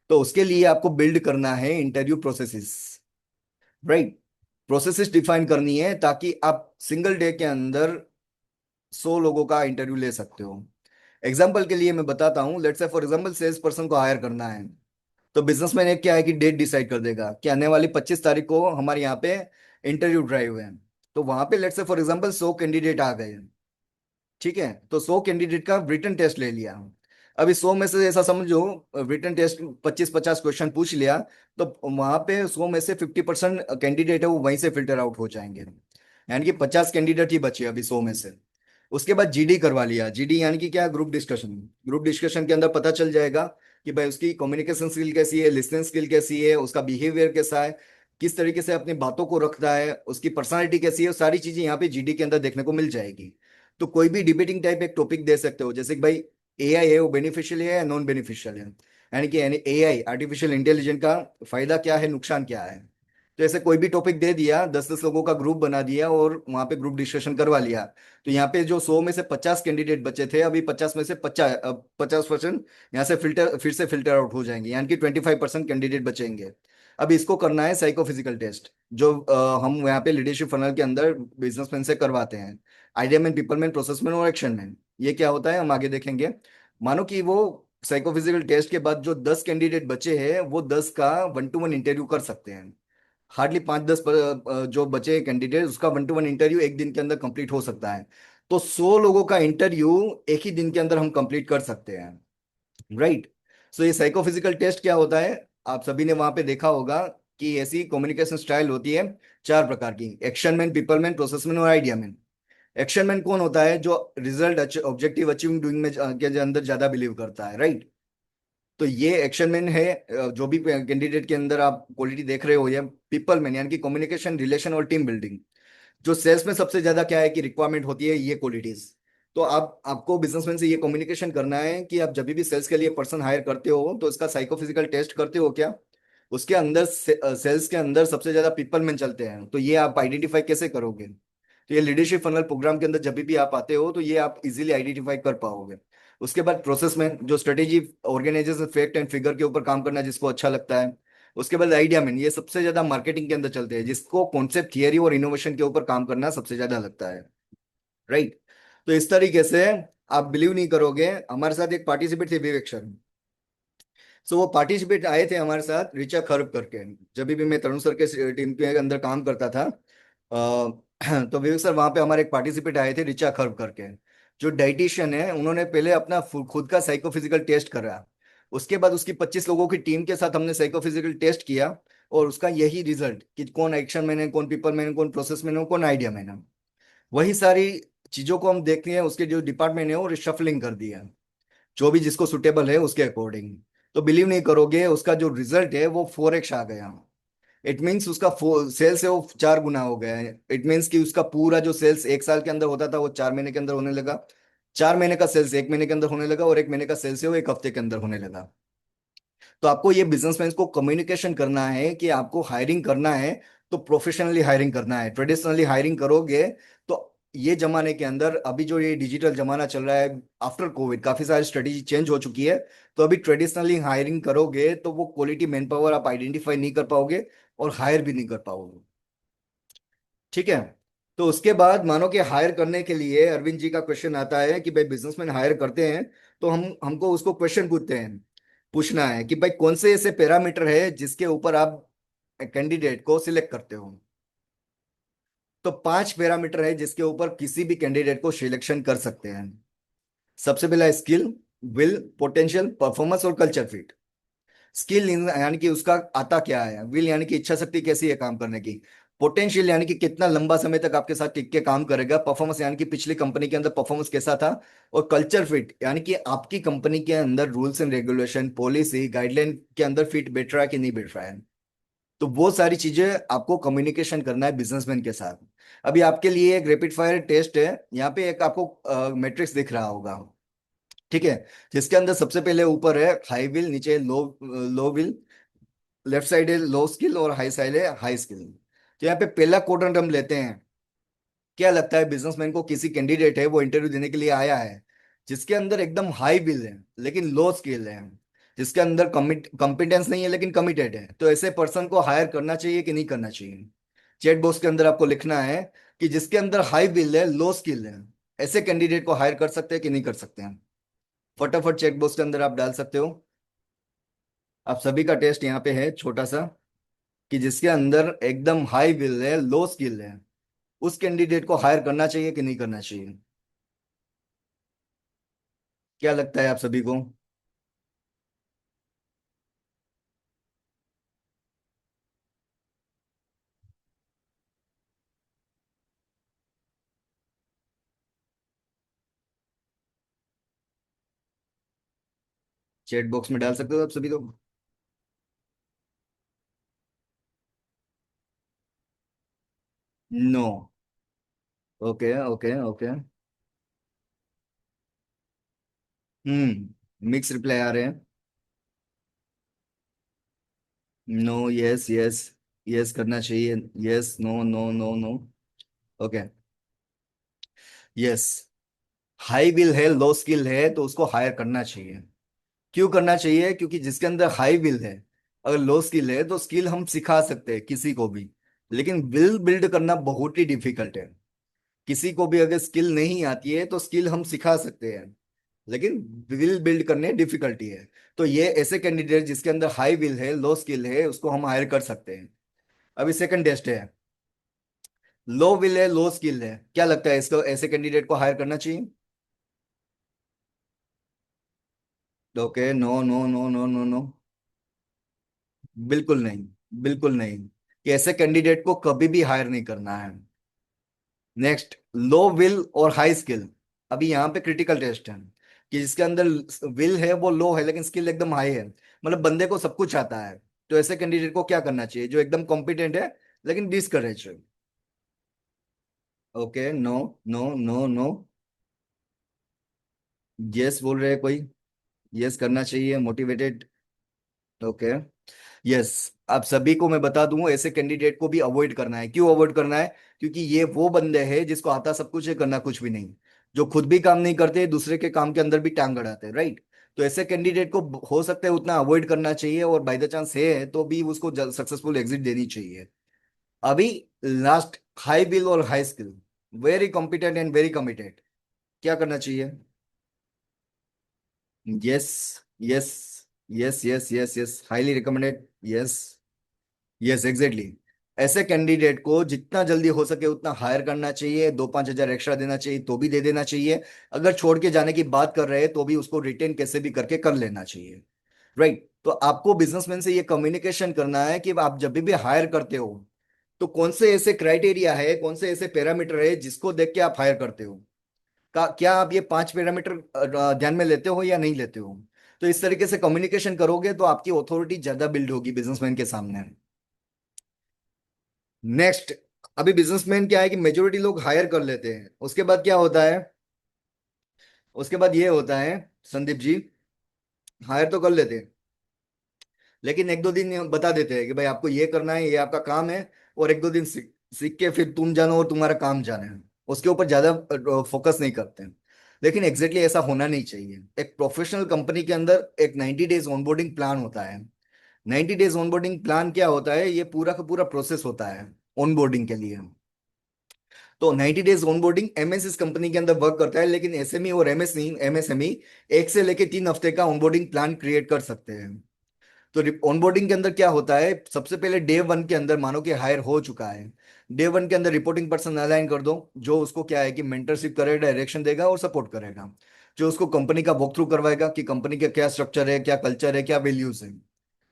तो उसके लिए आपको बिल्ड करना है interview processes, right? Processes define करनी है ताकि आप सिंगल डे के अंदर 100 लोगों का इंटरव्यू ले सकते हो। एग्जाम्पल के लिए मैं बताता हूँ, let's say for example sales person को हायर करना है, तो बिजनेसमैन एक क्या है कि डेट डिसाइड कर देगा कि आने वाली 25 तारीख को हमारे यहाँ पे इंटरव्यू ड्राइव है। तो वहां पे let's say for example 100 candidate आ गए, ठीक है, तो 100 कैंडिडेट का रिटन टेस्ट ले लिया। अभी 100 में से ऐसा समझो, रिटन टेस्ट 25-50 क्वेश्चन पूछ लिया, तो वहां पे 100 में से 50% कैंडिडेट है वो वहीं से फिल्टर आउट हो जाएंगे, यानी कि 50 कैंडिडेट ही बचे अभी 100 में से। उसके बाद जीडी करवा लिया। जीडी यानी कि क्या, ग्रुप डिस्कशन। ग्रुप डिस्कशन के अंदर पता चल जाएगा कि भाई उसकी कम्युनिकेशन स्किल कैसी है, लिसनिंग स्किल कैसी है, उसका बिहेवियर कैसा है, किस तरीके से अपनी बातों को रखता है, उसकी पर्सनालिटी कैसी है, सारी चीजें यहाँ पे जीडी के अंदर देखने को मिल जाएगी। तो कोई भी डिबेटिंग टाइप एक टॉपिक दे सकते हो, जैसे कि भाई एआई है वो बेनिफिशियल है या नॉन बेनिफिशियल है, यानी कि एआई आर्टिफिशियल इंटेलिजेंस का फायदा क्या है, नुकसान क्या है। तो ऐसे कोई भी टॉपिक दे दिया, 10-10 लोगों का ग्रुप बना दिया और वहां पे ग्रुप डिस्कशन करवा लिया। तो यहाँ पे जो 100 में से 50 कैंडिडेट बचे थे, अभी 50 में से 50% यहाँ से फिल्टर आउट हो जाएंगे, यानी कि 25% कैंडिडेट बचेंगे। अब इसको करना है साइकोफिजिकल टेस्ट, जो हम यहाँ पे लीडरशिप फनल के अंदर बिजनेसमैन से करवाते हैं। Idea man, people man, process man और एक्शन मैन। ये क्या होता है हम आगे देखेंगे। मानो कि वो साइकोफिजिकल टेस्ट के बाद जो 10 कैंडिडेट बचे हैं, वो 10 का 1-to-1 इंटरव्यू कर सकते हैं। हार्डली 5-10 जो बचे कैंडिडेट, उसका 1-to-1 इंटरव्यू एक दिन के अंदर कंप्लीट हो सकता है। तो 100 लोगों का इंटरव्यू एक ही दिन के अंदर हम कंप्लीट कर सकते हैं, राइट? सो ये साइकोफिजिकल टेस्ट क्या होता है, आप सभी ने वहां पे देखा होगा कि ऐसी कम्युनिकेशन स्टाइल होती है 4 प्रकार की: action man, people man, process man और आइडिया मैन। एक्शन मैन कौन होता है? जो रिजल्ट, ऑब्जेक्टिव अचीविंग डूइंग में के अंदर ज्यादा बिलीव करता है, राइट? तो ये एक्शन मैन है। जो भी कैंडिडेट के अंदर आप क्वालिटी देख रहे हो, ये पीपल मैन यानी कि कम्युनिकेशन, रिलेशन और टीम बिल्डिंग। जो सेल्स में सबसे ज्यादा क्या है कि रिक्वायरमेंट होती है, ये क्वालिटीज। तो आप आपको बिजनेसमैन से ये कम्युनिकेशन करना है कि आप जब भी सेल्स के लिए पर्सन हायर करते हो, तो इसका साइकोफिजिकल टेस्ट करते हो क्या? उसके अंदर सेल्स के अंदर सबसे ज्यादा पीपल मैन चलते हैं, तो ये आप आइडेंटिफाई कैसे करोगे? तो ये लीडरशिप फनल प्रोग्राम के अंदर जब भी आप आते हो, तो ये आप इजीली आइडेंटिफाई कर पाओगे। उसके बाद प्रोसेस में जो strategy, organization, fact and figure के ऊपर काम करना जिसको अच्छा लगता है। उसके बाद आइडिया मैन, ये सबसे ज्यादा मार्केटिंग के अंदर चलते हैं, जिसको कॉन्सेप्ट, थियरी और इनोवेशन के ऊपर काम करना सबसे ज्यादा लगता है, राइट? तो इस तरीके से आप बिलीव नहीं करोगे, हमारे साथ एक पार्टिसिपेट थे, विवेक शर्मा। सो वो पार्टिसिपेट आए थे हमारे साथ ऋचा खरब करके। जब भी मैं तरुण सर के टीम के अंदर काम करता था, तो विवेक सर वहां पे हमारे एक पार्टिसिपेट आए थे ऋचा खरब करके, जो डाइटिशियन है। उन्होंने पहले अपना खुद का साइकोफिजिकल टेस्ट करा। उसके बाद उसकी 25 लोगों की टीम के साथ हमने साइकोफिजिकल टेस्ट किया, और उसका यही रिजल्ट कि कौन एक्शन मैन है, कौन पीपल मैन है, कौन प्रोसेस मैन है, कौन आइडिया मैन है। वही सारी चीजों को हम देखते हैं, उसके जो डिपार्टमेंट है वो रिशफलिंग कर दिया, जो भी जिसको सुटेबल है उसके अकॉर्डिंग। तो बिलीव नहीं करोगे, उसका जो रिजल्ट है वो 4x आ गया। इट मीन्स उसका सेल्स है वो 4 गुना हो गया है। इट मीन्स कि उसका पूरा जो सेल्स 1 साल के अंदर होता था वो 4 महीने के अंदर होने लगा, 4 महीने का सेल्स 1 महीने के अंदर होने लगा, और 1 महीने का सेल्स है वो 1 हफ्ते के अंदर होने लगा। तो आपको ये बिजनेसमैन को कम्युनिकेशन करना है कि आपको हायरिंग करना है तो प्रोफेशनली हायरिंग करना है। ट्रेडिशनली हायरिंग करोगे तो ये जमाने के अंदर, अभी जो ये डिजिटल जमाना चल रहा है आफ्टर कोविड, काफी सारी स्ट्रेटेजी चेंज हो चुकी है। तो अभी ट्रेडिशनली हायरिंग करोगे तो वो क्वालिटी मैन पावर आप आइडेंटिफाई नहीं कर पाओगे, और हायर भी नहीं कर पाओगे। ठीक है। तो उसके बाद मानो कि हायर करने के लिए अरविंद जी का क्वेश्चन आता है कि भाई बिजनेसमैन हायर करते हैं, तो हमको उसको क्वेश्चन पूछना है कि भाई कौन से ऐसे पैरामीटर है जिसके ऊपर आप कैंडिडेट को सिलेक्ट करते हो। तो 5 पैरामीटर है जिसके ऊपर किसी भी कैंडिडेट को सिलेक्शन कर सकते हैं। सबसे पहला स्किल, विल, पोटेंशियल, परफॉर्मेंस और कल्चर फिट। स्किल यानी कि उसका आता क्या है, विल यानी कि इच्छा शक्ति कैसी है काम करने की, पोटेंशियल यानी कि कितना लंबा समय तक आपके साथ टिक के काम करेगा, परफॉर्मेंस यानी कि पिछली कंपनी के अंदर परफॉर्मेंस कैसा था, और कल्चर फिट यानी कि आपकी कंपनी के अंदर rules and regulation, policy, guideline के अंदर फिट बैठ रहा है कि नहीं बैठ रहा है। तो वो सारी चीजें आपको कम्युनिकेशन करना है बिजनेसमैन के साथ। अभी आपके लिए एक रैपिड फायर टेस्ट है, यहाँ पे एक आपको मैट्रिक्स दिख रहा होगा। ठीक है। जिसके अंदर सबसे पहले ऊपर है हाई विल, नीचे लो लो विल, लेफ्ट साइड है लो स्किल, और हाई साइड है हाई स्किल। तो यहाँ पे पहला क्वाड्रेंट हम लेते हैं। क्या लगता है बिजनेसमैन को, किसी कैंडिडेट है वो इंटरव्यू देने के लिए आया है जिसके अंदर एकदम हाई बिल है लेकिन लो स्किल है, जिसके अंदर कॉम्पिटेंस नहीं है लेकिन कमिटेड है, तो ऐसे पर्सन को हायर करना चाहिए कि नहीं करना चाहिए? चैट बॉक्स के अंदर आपको लिखना है कि जिसके अंदर हाई बिल है, लो स्किल है, ऐसे कैंडिडेट को हायर कर सकते हैं कि नहीं कर सकते हैं। फटाफट चेक बॉक्स के अंदर आप डाल सकते हो। आप सभी का टेस्ट यहाँ पे है छोटा सा, कि जिसके अंदर एकदम हाई बिल है, लो स्किल है, उस कैंडिडेट को हायर करना चाहिए कि नहीं करना चाहिए? क्या लगता है आप सभी को? चैट बॉक्स में डाल सकते हो आप सभी लोग। No. Okay okay okay. Mix reply आ रहे हैं। नो, यस यस, यस करना चाहिए, yes no no no no. Okay. Yes. High will है, लो स्किल है, तो उसको हायर करना चाहिए। क्यों करना चाहिए? क्योंकि जिसके अंदर हाई विल है, अगर लो स्किल है तो स्किल हम सिखा सकते हैं किसी को भी, लेकिन विल बिल्ड करना बहुत ही डिफिकल्ट है। किसी को भी अगर स्किल नहीं आती है तो स्किल हम सिखा सकते हैं, लेकिन विल बिल्ड करने डिफिकल्टी है। तो ये ऐसे कैंडिडेट जिसके अंदर हाई विल है, लो स्किल है, उसको हम हायर कर सकते हैं। अभी सेकंड टेस्ट है, लो विल है, लो स्किल है, क्या लगता है इसको, ऐसे कैंडिडेट को हायर करना चाहिए? Okay, no no no no no no. बिल्कुल नहीं, बिल्कुल नहीं, कि ऐसे कैंडिडेट को कभी भी हायर नहीं करना है। नेक्स्ट, लो विल और हाई स्किल। अभी यहाँ पे क्रिटिकल टेस्ट है, कि जिसके अंदर विल है वो लो है लेकिन स्किल एकदम हाई है, मतलब बंदे को सब कुछ आता है। तो ऐसे कैंडिडेट को क्या करना चाहिए, जो एकदम कॉम्पिटेंट है लेकिन डिस्करेज है? Okay, no no no no. Yes बोल रहे हैं कोई? यस करना चाहिए, मोटिवेटेड। ओके। यस। आप सभी को मैं बता दूं, ऐसे कैंडिडेट को भी अवॉइड करना है। क्यों अवॉइड करना है? क्योंकि ये वो बंदे हैं जिसको आता सब कुछ है, करना कुछ भी नहीं, जो खुद भी काम नहीं करते, दूसरे के काम के अंदर भी टांग अड़ाते हैं, राइट? तो ऐसे कैंडिडेट को हो सकता है उतना अवॉइड करना चाहिए, और बाय द चांस है तो भी उसको सक्सेसफुल एग्जिट देनी चाहिए। अभी लास्ट, हाई बिल और high skill, very competent and very committed, क्या करना चाहिए? Yes, yes, yes yes yes yes, highly recommended. Yes yes exactly. ऐसे कैंडिडेट को जितना जल्दी हो सके उतना हायर करना चाहिए, 2-5 हजार एक्स्ट्रा देना चाहिए तो भी दे देना चाहिए। अगर छोड़ के जाने की बात कर रहे हैं तो भी उसको रिटेन कैसे भी करके कर लेना चाहिए। राइट। तो आपको बिजनेसमैन से ये कम्युनिकेशन करना है कि आप जब भी हायर करते हो तो कौन से ऐसे क्राइटेरिया है, कौन से ऐसे पैरामीटर है जिसको देख के आप हायर करते हो। क्या आप ये 5 पैरामीटर ध्यान में लेते हो या नहीं लेते हो। तो इस तरीके से कम्युनिकेशन करोगे तो आपकी अथॉरिटी ज्यादा बिल्ड होगी बिजनेसमैन के सामने। नेक्स्ट, अभी बिजनेसमैन क्या है कि मेजोरिटी लोग हायर कर लेते हैं, उसके बाद क्या होता है, उसके बाद ये होता है संदीप जी, हायर तो कर लेते हैं लेकिन 1-2 दिन ये बता देते हैं कि भाई आपको ये करना है, ये आपका काम है, और 1-2 दिन सीख सीख के फिर तुम जानो और तुम्हारा काम जाने है, उसके ऊपर ज्यादा फोकस नहीं करते हैं। लेकिन एग्जैक्टली ऐसा होना नहीं चाहिए। एक प्रोफेशनल कंपनी के अंदर एक 90 डेज ऑनबोर्डिंग प्लान होता है। 90 डेज ऑनबोर्डिंग प्लान क्या होता है, ये पूरा का पूरा प्रोसेस होता है ऑनबोर्डिंग के लिए। तो 90 डेज ऑनबोर्डिंग एमएस इस कंपनी के अंदर वर्क करता है, लेकिन एसएमई और एमएसएमई 1 से लेके 3 हफ्ते का ऑनबोर्डिंग प्लान क्रिएट कर सकते हैं। तो ऑनबोर्डिंग के अंदर क्या होता है, सबसे पहले डे 1 के अंदर मानो कि हायर हो चुका है, डे 1 के अंदर रिपोर्टिंग पर्सन अलाइन कर दो, जो उसको क्या है कि मेंटरशिप करेगा, डायरेक्शन देगा और सपोर्ट करेगा, जो उसको कंपनी का वॉक थ्रू करवाएगा कि कंपनी का क्या स्ट्रक्चर है, क्या कल्चर है, क्या वैल्यूज है।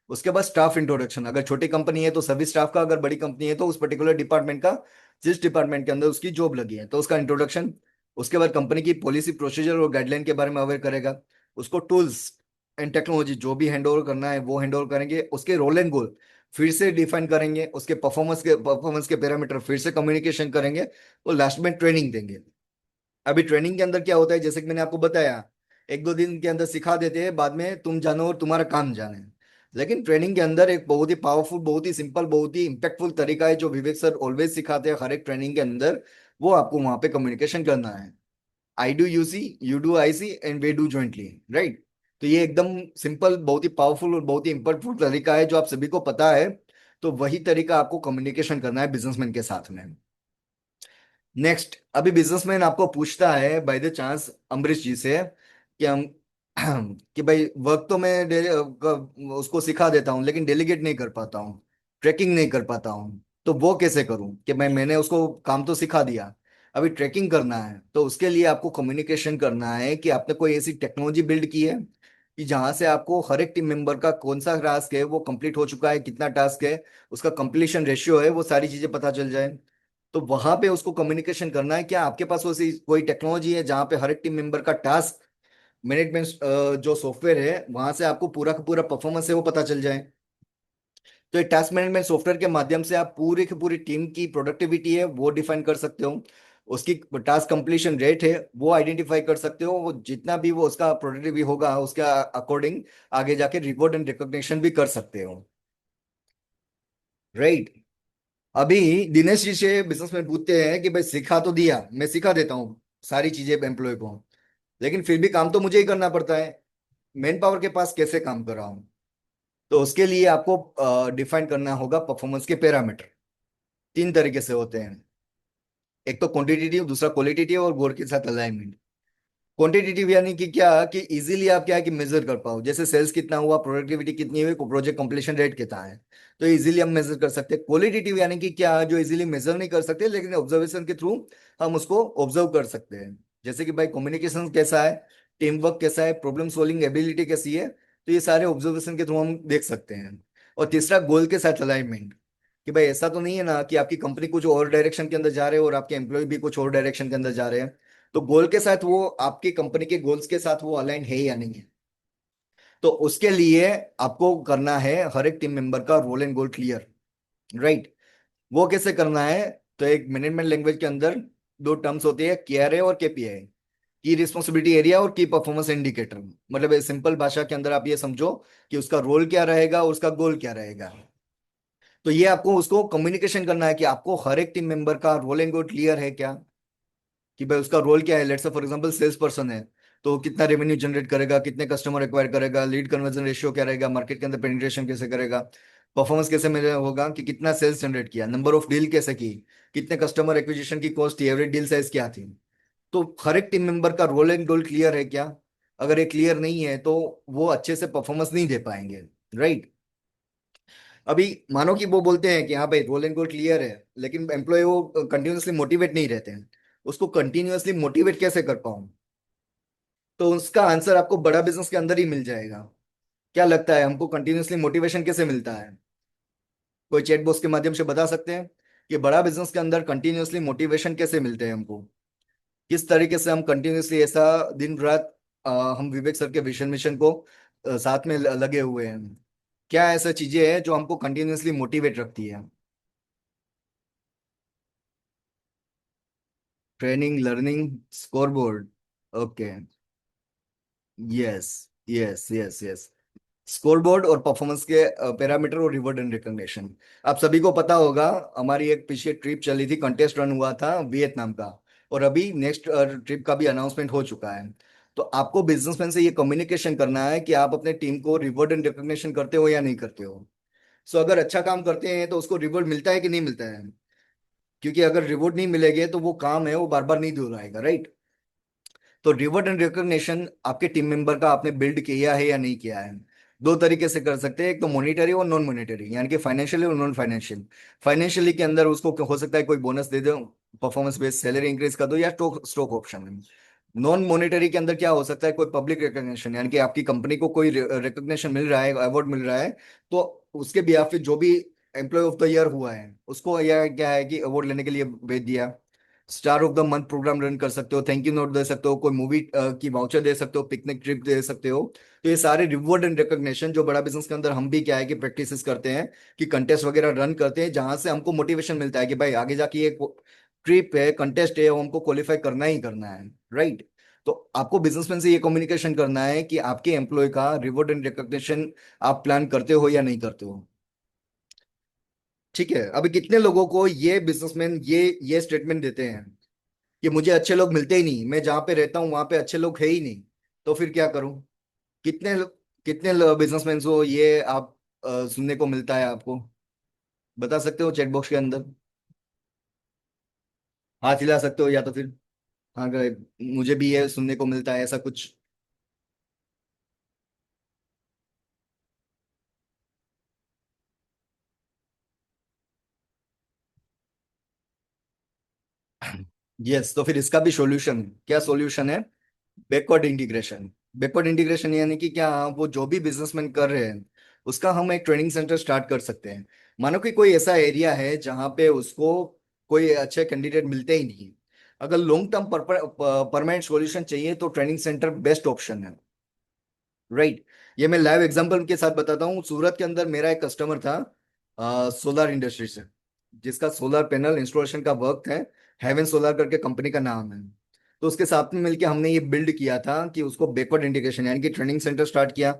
उसके बाद स्टाफ इंट्रोडक्शन, अगर छोटी कंपनी है तो सभी स्टाफ का, अगर बड़ी कंपनी है तो उस पर्टिकुलर डिपार्टमेंट का, जिस डिपार्टमेंट के अंदर उसकी जॉब लगी है तो उसका इंट्रोडक्शन। उसके बाद कंपनी की पॉलिसी प्रोसीजर और गाइडलाइन के बारे में अवेयर करेगा। उसको टूल्स एंड टेक्नोलॉजी जो भी हैंड ओवर करना है वो हैंड ओवर करेंगे। उसके रोल एंड गोल फिर से डिफाइन करेंगे, उसके परफॉर्मेंस के पैरामीटर फिर से कम्युनिकेशन करेंगे, और लास्ट में ट्रेनिंग देंगे। अभी ट्रेनिंग के अंदर क्या होता है, जैसे कि मैंने आपको बताया, 1-2 दिन के अंदर सिखा देते हैं, बाद में तुम जानो और तुम्हारा काम जाने। लेकिन ट्रेनिंग के अंदर एक बहुत ही पावरफुल, बहुत ही सिंपल, बहुत ही इंपैक्टफुल तरीका है जो विवेक सर ऑलवेज सिखाते हैं हर एक ट्रेनिंग के अंदर। वो आपको वहां पे कम्युनिकेशन करना है। I do you see, you do I see and we do jointly. Right. तो ये एकदम सिंपल, बहुत ही पावरफुल और बहुत ही इंपैक्टफुल तरीका है जो आप सभी को पता है। तो वही तरीका आपको कम्युनिकेशन करना है बिजनेसमैन के साथ में। नेक्स्ट, अभी बिजनेसमैन आपको पूछता है बाय द चांस अम्बरीश जी से कि हम कि भाई वर्क तो मैं उसको सिखा देता हूँ लेकिन डेलीगेट नहीं कर पाता हूँ, ट्रैकिंग नहीं कर पाता हूँ, तो वो कैसे करूँ कि मैंने उसको काम तो सिखा दिया, अभी ट्रैकिंग करना है। तो उसके लिए आपको कम्युनिकेशन करना है कि आपने कोई ऐसी टेक्नोलॉजी बिल्ड की है कि जहां से आपको हर एक टीम मेंबर का कौन सा टास्क है वो कंप्लीट हो चुका है, कितना टास्क है, उसका कंप्लीशन रेशियो है, वो सारी चीजें पता चल जाए। तो वहां पे उसको कम्युनिकेशन करना है, क्या आपके पास वैसी कोई टेक्नोलॉजी है जहां पे हर एक टीम मेंबर का टास्क मैनेजमेंट जो सॉफ्टवेयर है वहां से आपको पूरा का पूरा परफॉर्मेंस है वो पता चल जाए। तो ये टास्क मैनेजमेंट सॉफ्टवेयर के माध्यम से आप पूरी की पूरी टीम की प्रोडक्टिविटी है वो डिफाइन कर सकते हो, उसकी टास्क कंप्लीशन रेट है वो आइडेंटिफाई कर सकते हो, वो जितना भी वो उसका प्रोडक्टिव होगा उसके अकॉर्डिंग आगे जाके रिवॉर्ड एंड रिकॉग्निशन भी कर सकते हो। राइट। अभी दिनेश जी से बिजनेसमैन पूछते हैं कि भाई सिखा तो दिया, मैं सिखा देता हूँ सारी चीजें एम्प्लॉय को, लेकिन फिर भी काम तो मुझे ही करना पड़ता है, मैन पावर के पास कैसे काम कर रहा हूँ। तो उसके लिए आपको डिफाइन करना होगा परफॉर्मेंस के पैरामीटर। 3 तरीके से होते हैं, एक तो क्वांटिटेटिव, दूसरा क्वालिटेटिव और गोल के साथ अलाइनमेंट। क्वांटिटेटिव यानी कि क्या कि इजीली आप क्या है कि मेजर कर पाओ, जैसे सेल्स कितना हुआ, प्रोडक्टिविटी कितनी हुई, प्रोजेक्ट कंप्लीशन रेट कितना है, तो इजीली हम मेजर कर सकते हैं। क्वालिटेटिव यानी कि क्या, जो इजीली मेजर नहीं कर सकते लेकिन ऑब्जर्वेशन के थ्रू हम उसको ऑब्जर्व कर सकते हैं, जैसे कि भाई कम्युनिकेशन कैसा है, टीम वर्क कैसा है, प्रॉब्लम सॉल्विंग एबिलिटी कैसी है, तो ये सारे ऑब्जर्वेशन के थ्रू हम देख सकते हैं। और तीसरा गोल के साथ अलाइनमेंट, कि भाई ऐसा तो नहीं है ना कि आपकी कंपनी कुछ और डायरेक्शन के अंदर जा रहे हो और आपके एम्प्लॉय भी कुछ और डायरेक्शन के अंदर जा रहे हैं, तो गोल के साथ वो आपकी कंपनी के गोल्स के साथ वो अलाइन है या नहीं है। तो उसके लिए आपको करना है हर एक टीम मेंबर का role and goal clear. Right. वो कैसे करना है, तो एक मैनेजमेंट लैंग्वेज के अंदर 2 टर्म्स होती है, केआरए और केपीआई, की रिस्पॉन्सिबिलिटी एरिया और की परफॉर्मेंस इंडिकेटर। मतलब सिंपल भाषा के अंदर आप ये समझो कि उसका रोल क्या रहेगा और उसका गोल क्या रहेगा। तो ये आपको उसको कम्युनिकेशन करना है कि आपको हर एक टीम मेंबर का रोल एंड गोल क्लियर है क्या, कि भाई उसका रोल क्या है। Let's say for example sales person है तो कितना रेवेन्यू जनरेट करेगा, कितने कस्टमर एक्वायर करेगा, लीड कन्वर्जन रेशियो क्या रहेगा, मार्केट के अंदर पेनिट्रेशन कैसे करेगा, परफॉर्मेंस कैसे मेरे होगा कि कितना सेल्स जनरेट किया, नंबर ऑफ डील कैसे की, कितने कस्टमर एक्विजिशन की कॉस्ट थी, एवरेज डील साइज क्या थी। तो हर एक टीम मेंबर का रोल एंड गोल क्लियर है क्या, अगर ये क्लियर नहीं है तो वो अच्छे से परफॉर्मेंस नहीं दे पाएंगे, राइट। अभी मानो कि वो बोलते हैं कि हाँ भाई रोल एंड गोल क्लियर है, लेकिन एम्प्लॉय वो कंटिन्यूअसली मोटिवेट नहीं रहते हैं। उसको कंटिन्यूअसली मोटिवेट कैसे कर पाऊं? तो उसका आंसर आपको बड़ा बिजनेस के अंदर ही मिल जाएगा। क्या लगता है हमको कंटिन्यूअसली मोटिवेशन कैसे मिलता है? कोई चैट बॉक्स के माध्यम से बता सकते हैं कि बड़ा बिजनेस के अंदर कंटिन्यूअसली मोटिवेशन कैसे मिलते हैं हमको? किस तरीके से हम कंटिन्यूअसली ऐसा दिन रात हम विवेक सर के विजन मिशन को साथ में लगे हुए हैं? क्या ऐसा चीजें हैं जो हमको कंटिन्यूअसली मोटिवेट रखती है? Training, learning, scoreboard. Okay. Yes, yes, yes, yes. Scoreboard और परफॉर्मेंस के पैरामीटर और रिवॉर्ड एंड रिकॉग्निशन। आप सभी को पता होगा, हमारी एक पीछे ट्रिप चली थी, कंटेस्ट रन हुआ था वियतनाम का, और अभी नेक्स्ट ट्रिप का भी अनाउंसमेंट हो चुका है। तो आपको बिजनेसमैन से ये कम्युनिकेशन करना है कि आप अपने टीम को रिवॉर्ड एंड रिकॉग्निशन करते हो या नहीं करते हो। सो अगर अच्छा काम करते हैं तो उसको रिवॉर्ड मिलता है कि नहीं मिलता है? क्योंकि अगर रिवॉर्ड नहीं मिलेंगे तो वो काम है वो बार बार नहीं दोहराएगा, राइट। तो रिवॉर्ड एंड रिकॉग्निशन आपके टीम मेंबर का आपने बिल्ड किया है या नहीं किया है? दो तरीके से कर सकते हैं, एक तो मॉनिटरी और नॉन मॉनिटरी, यानी कि फाइनेंशियली और नॉन फाइनेंशियल। फाइनेंशियली के अंदर उसको हो सकता है कोई बोनस दे दो, परफॉर्मेंस बेस्ड सैलरी इंक्रीज कर दो, या stock stock option. Non monetary के अंदर क्या हो सकता है, कोई पब्लिक रिकॉग्निशन, यानी कि आपकी कंपनी को कोई रिकॉग्निशन मिल रहा है, अवार्ड मिल रहा है, तो उसके बिहाफ पे जो भी एम्प्लॉय ऑफ द ईयर हुआ है उसको, या क्या है कि अवार्ड लेने के लिए भेज दिया। Star of the month program run कर सकते हो, थैंक यू नोट दे सकते हो, कोई मूवी की वाउचर दे सकते हो, पिकनिक ट्रिप दे सकते हो। तो ये सारे रिवॉर्ड एंड रिकॉग्निशन जो बड़ा बिजनेस के अंदर हम भी क्या है कि प्रैक्टिसेस करते हैं, कि कंटेस्ट वगैरह रन करते हैं, जहां से हमको मोटिवेशन मिलता है कि भाई आगे जाके ये ट्रिप है, कंटेस्ट है, वो हमको क्वालिफाई करना ही करना है, राइट। तो आपको बिजनेसमैन से ये कम्युनिकेशन करना है कि आपके एम्प्लॉय का रिवॉर्ड एंड रिकॉग्निशन आप प्लान करते हो या नहीं करते हो। ठीक है, अभी कितने लोगों को ये बिजनेसमैन ये स्टेटमेंट देते हैं कि मुझे अच्छे लोग मिलते ही नहीं, मैं जहां पे रहता हूँ वहां पे अच्छे लोग है ही नहीं, तो फिर क्या करूं? कितने कितने बिजनेसमैन को ये आप सुनने को मिलता है आपको? बता सकते हो चैट बॉक्स के अंदर? हाथ हिला सकते हो या तो फिर हाँ गए, मुझे भी ये सुनने को मिलता है ऐसा कुछ। यस, तो फिर इसका भी सॉल्यूशन, क्या सॉल्यूशन है? Backward integration. बैकवर्ड इंटीग्रेशन यानी कि क्या, वो जो भी बिजनेसमैन कर रहे हैं उसका हम एक ट्रेनिंग सेंटर स्टार्ट कर सकते हैं। मानो कि कोई ऐसा एरिया है जहां पे उसको कोई अच्छे कैंडिडेट मिलते ही नहीं, अगर लॉन्ग टर्म परमानेंट सॉल्यूशन चाहिए तो ट्रेनिंग सेंटर बेस्ट ऑप्शन है, राइट। ये मैं लाइव एग्जांपल के साथ बताता हूँ। सूरत के अंदर मेरा एक कस्टमर था, सोलर इंडस्ट्री से, जिसका सोलर पैनल इंस्टॉलेशन का वर्क है। हेवन सोलर करके कंपनी का नाम है। तो उसके साथ में मिलकर हमने ये बिल्ड किया था कि उसको बैकवर्ड इंटीग्रेशन यानी कि ट्रेनिंग सेंटर स्टार्ट किया।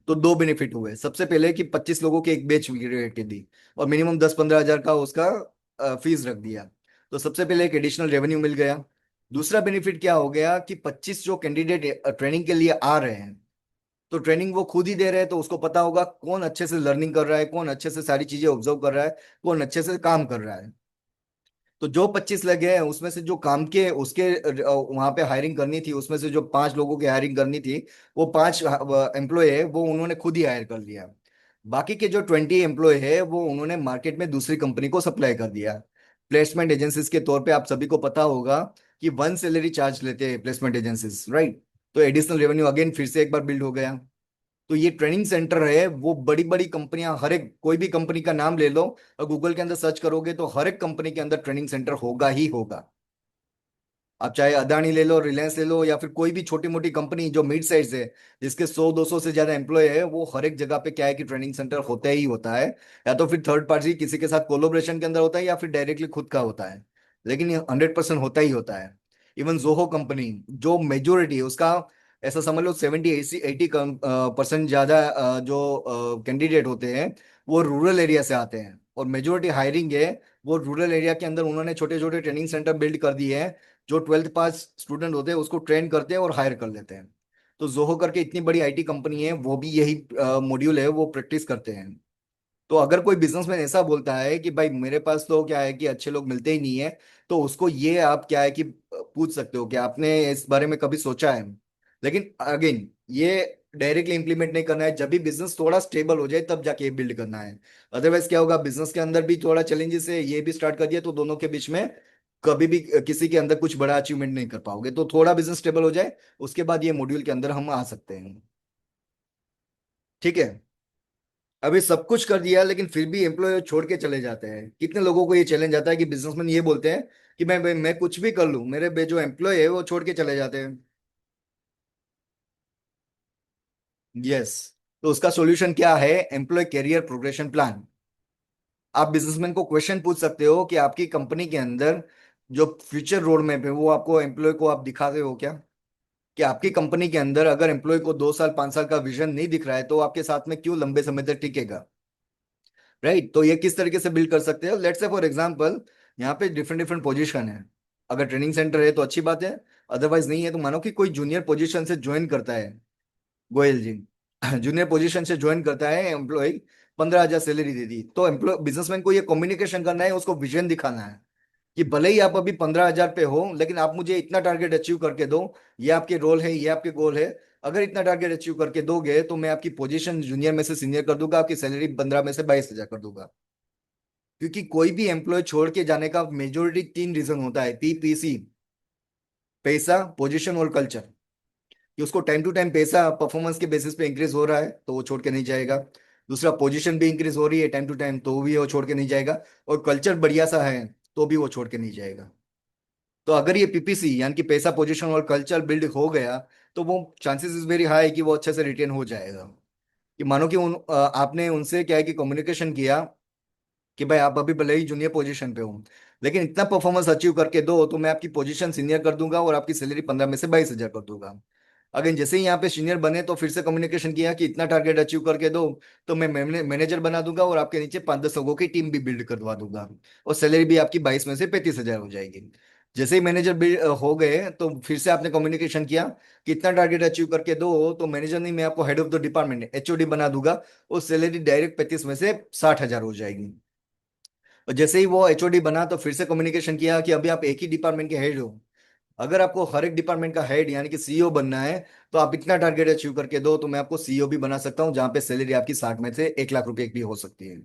तो दो बेनिफिट हुए, सबसे पहले कि 25 लोगों की एक बैच क्रिएट दी, और मिनिमम 10-15 हज़ार का उसका फीस रख दिया। तो सबसे पहले एक एडिशनल रेवेन्यू मिल गया। दूसरा बेनिफिट क्या हो गया कि 25 जो कैंडिडेट ट्रेनिंग के लिए आ रहे हैं, तो ट्रेनिंग वो खुद ही दे रहे हैं, तो उसको पता होगा कौन अच्छे से लर्निंग कर रहा है, कौन अच्छे से सारी चीजें ऑब्जर्व कर रहा है, कौन अच्छे से काम कर रहा है। तो जो 25 लगे हैं उसमें से जो काम के उसके वहां पे हायरिंग करनी थी, उसमें से जो 5 लोगों की हायरिंग करनी थी, वो 5 एम्प्लॉय है वो उन्होंने खुद ही हायर कर लिया। बाकी के जो 20 एम्प्लॉय है वो उन्होंने मार्केट में दूसरी कंपनी को सप्लाई कर दिया। प्लेसमेंट एजेंसीज के तौर पे आप सभी को पता होगा कि 1 सैलरी चार्ज लेते हैं प्लेसमेंट एजेंसीज, राइट। तो एडिशनल रेवेन्यू अगेन फिर से एक बार बिल्ड हो गया। तो ये ट्रेनिंग सेंटर है, वो बड़ी बड़ी कंपनियां, हर एक कोई भी कंपनी का नाम ले लो और गूगल के अंदर सर्च करोगे तो हर एक कंपनी के अंदर ट्रेनिंग सेंटर होगा ही होगा। आप चाहे अदानी ले लो, रिलायंस ले लो, या फिर कोई भी छोटी मोटी कंपनी जो मिड साइज है, जिसके 100-200 से ज्यादा एम्प्लॉय है, वो हर एक जगह पे क्या है कि ट्रेनिंग सेंटर होता ही होता है। या तो फिर थर्ड पार्टी किसी के साथ कोलोब्रेशन के अंदर होता है, या फिर डायरेक्टली खुद का होता है, लेकिन ये 100% होता ही होता है। इवन जोहो कंपनी, जो मेजोरिटी है उसका, ऐसा समझ लो 70-80-80% ज्यादा जो कैंडिडेट होते हैं वो रूरल एरिया से आते हैं, और मेजोरिटी हायरिंग है वो रूरल एरिया के अंदर उन्होंने छोटे छोटे ट्रेनिंग सेंटर बिल्ड कर दिए हैं। जो 12th पास स्टूडेंट होते हैं उसको ट्रेन करते हैं और हायर कर लेते हैं। तो जोहो करके इतनी बड़ी आईटी कंपनी है, वो भी यही मॉड्यूल है वो प्रैक्टिस करते हैं। तो अगर कोई बिजनेसमैन ऐसा बोलता है कि भाई मेरे पास तो क्या है कि अच्छे लोग मिलते ही नहीं है, तो उसको ये आप क्या है कि पूछ सकते हो कि आपने इस बारे में कभी सोचा है, लेकिन अगेन ये डायरेक्टली इंप्लीमेंट नहीं करना है, जब भी बिजनेस थोड़ा स्टेबल हो जाए तब जाके बिल्ड करना है। अदरवाइज क्या होगा, बिजनेस के अंदर भी थोड़ा चैलेंजेस है, ये भी स्टार्ट कर दिया तो दोनों के बीच में कभी भी किसी के अंदर कुछ बड़ा अचीवमेंट नहीं कर पाओगे। तो थोड़ा बिजनेस स्टेबल हो जाए उसके बाद ये मॉड्यूल के अंदर हम आ सकते हैं। ठीक है। अभी सब कुछ कर दिया लेकिन फिर भी एम्प्लॉय छोड़ के चले जाते हैं। कितने लोगों को ये चैलेंज आता है कि बिजनेसमैन ये बोलते हैं कि मैं कुछ भी कर लूं, मेरे जो एम्प्लॉय है वो छोड़ के चले जाते हैं। यस। तो उसका सॉल्यूशन क्या है, एम्प्लॉय कैरियर प्रोग्रेशन प्लान। आप बिजनेसमैन को क्वेश्चन पूछ सकते हो कि आपकी कंपनी के अंदर जो फ्यूचर रोड मैप है वो आपको एम्प्लॉय को आप दिखाते हो क्या, कि आपकी कंपनी के अंदर अगर एम्प्लॉय को 2 साल 5 साल का विजन नहीं दिख रहा है तो आपके साथ में क्यों लंबे समय तक टिकेगा। राइट। तो ये किस तरीके से बिल्ड कर सकते हैं, लेट्स से फॉर एग्जांपल यहाँ पे डिफरेंट डिफरेंट पोजीशन है। अगर ट्रेनिंग सेंटर है तो अच्छी बात है, अदरवाइज नहीं है तो मानो कि कोई जूनियर पोजीशन से ज्वाइन करता है, गोयल जी जूनियर पोजीशन से ज्वाइन करता है एम्प्लॉय, 15,000 सैलरी दे दी, तो एम्प्लॉय बिजनेसमैन को ये कम्युनिकेशन करना है, उसको विजन दिखाना है कि भले ही आप अभी 15,000 पे हो लेकिन आप मुझे इतना टारगेट अचीव करके दो, ये आपके रोल है, ये आपके गोल है। अगर इतना टारगेट अचीव करके दोगे तो मैं आपकी पोजीशन जूनियर में से सीनियर कर दूंगा, आपकी सैलरी 15 में से 22,000 कर दूंगा। क्योंकि कोई भी एम्प्लॉय छोड़ के जाने का मेजोरिटी 3 रीजन होता है, PPC, पैसा, पोजीशन और कल्चर। कि उसको टाइम टू टाइम पैसा परफॉर्मेंस के बेसिस पे इंक्रीज हो रहा है तो वो छोड़ के नहीं जाएगा। दूसरा, पोजीशन भी इंक्रीज हो रही है टाइम टू टाइम तो भी वो छोड़ के नहीं जाएगा। और कल्चर बढ़िया सा है तो भी वो छोड़ के नहीं जाएगा। तो अगर ये PPC यानी कि पैसा, पोजीशन और कल्चर बिल्ड हो गया तो वो चांसेस इज वेरी हाई कि वो अच्छे से रिटेन हो जाएगा। कि मानो कि आपने उनसे क्या है कि कम्युनिकेशन किया कि भाई आप अभी भले ही जूनियर पोजीशन पे हो लेकिन इतना परफॉर्मेंस अचीव करके दो तो मैं आपकी पोजीशन सीनियर कर दूंगा और आपकी सैलरी 15 में से 22,000 कर दूंगा। अगेन जैसे ही यहाँ पे सीनियर बने तो फिर से कम्युनिकेशन किया कि इतना टारगेट अचीव करके दो तो मैं मैनेजर बना दूंगा और आपके नीचे 5-10 लोगों की टीम भी बिल्ड करवा दूंगा और सैलरी भी आपकी 22 में से 35,000 हो जाएगी। जैसे ही मैनेजर हो गए तो फिर से आपने कम्युनिकेशन किया कि इतना टारगेट अचीव करके दो तो मैनेजर नहीं, मैं आपको head of the department HOD बना दूंगा और सैलरी डायरेक्ट 35 में से 60,000 हो जाएगी। और जैसे ही वो HOD बना तो फिर से कम्युनिकेशन किया कि अभी आप एक ही डिपार्टमेंट के हेड हो, अगर आपको हर एक डिपार्टमेंट का हेड यानी कि CEO बनना है तो आप इतना टारगेट अचीव करके दो तो मैं आपको CEO भी बना सकता हूँ जहां पे सैलरी आपकी 60 में से 1 लाख रुपए की हो सकती है।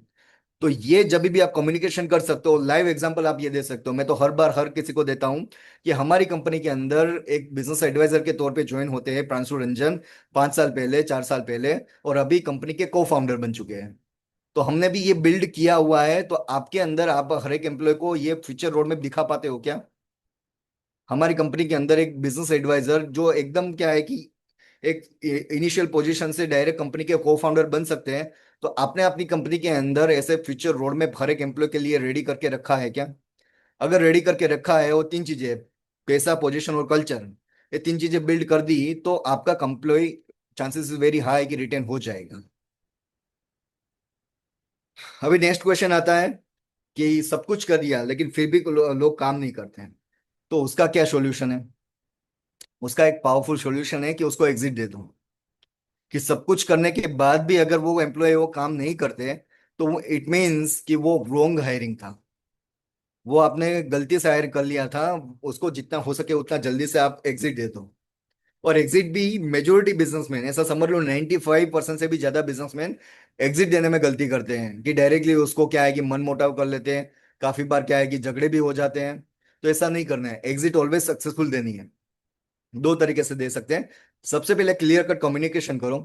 तो ये जब भी आप कम्युनिकेशन कर सकते हो, लाइव एग्जांपल आप ये दे सकते हो। मैं तो हर बार हर किसी को देता हूँ कि हमारी कंपनी के अंदर एक बिजनेस एडवाइजर के तौर पे ज्वाइन होते हैं प्रांशु रंजन, 5 साल पहले, 4 साल पहले, और अभी कंपनी के को फाउंडर बन चुके हैं। तो हमने भी ये बिल्ड किया हुआ है। तो आपके अंदर आप हर एक एम्प्लॉय को ये फ्यूचर रोड मैप दिखा पाते हो क्या। हमारी कंपनी के अंदर एक बिजनेस एडवाइजर जो एकदम क्या है कि एक इनिशियल पोजीशन से डायरेक्ट कंपनी के को फाउंडर बन सकते हैं। तो आपने अपनी कंपनी के अंदर ऐसे फ्यूचर रोड मैप हर एक एम्प्लॉय के लिए रेडी करके रखा है क्या। अगर रेडी करके रखा है, वो 3 चीजें, पैसा, पोजीशन और कल्चर, ये 3 चीजें बिल्ड कर दी तो आपका employ chances is very high कि रिटेन हो जाएगा। अभी नेक्स्ट क्वेश्चन आता है कि सब कुछ कर दिया लेकिन फिर भी लोग काम नहीं करते हैं, तो उसका क्या सॉल्यूशन है। उसका एक पावरफुल सॉल्यूशन है कि उसको एग्जिट दे दो। कि सब कुछ करने के बाद भी अगर वो एम्प्लॉय वो काम नहीं करते तो वो इट मीन्स कि वो रोंग हायरिंग था, वो आपने गलती से हायर कर लिया था। उसको जितना हो सके उतना जल्दी से आप एग्जिट दे दो। और एग्जिट भी मेजोरिटी बिजनेसमैन, ऐसा समझ लो 95% से भी ज्यादा बिजनेसमैन एग्जिट देने में गलती करते हैं कि डायरेक्टली उसको क्या है कि मन मुटाव कर लेते हैं। काफी बार क्या है कि झगड़े भी हो जाते हैं। तो ऐसा नहीं करना है, एग्जिट ऑलवेज सक्सेसफुल देनी है। 2 तरीके से दे सकते हैं। सबसे पहले क्लियर कट कम्युनिकेशन करो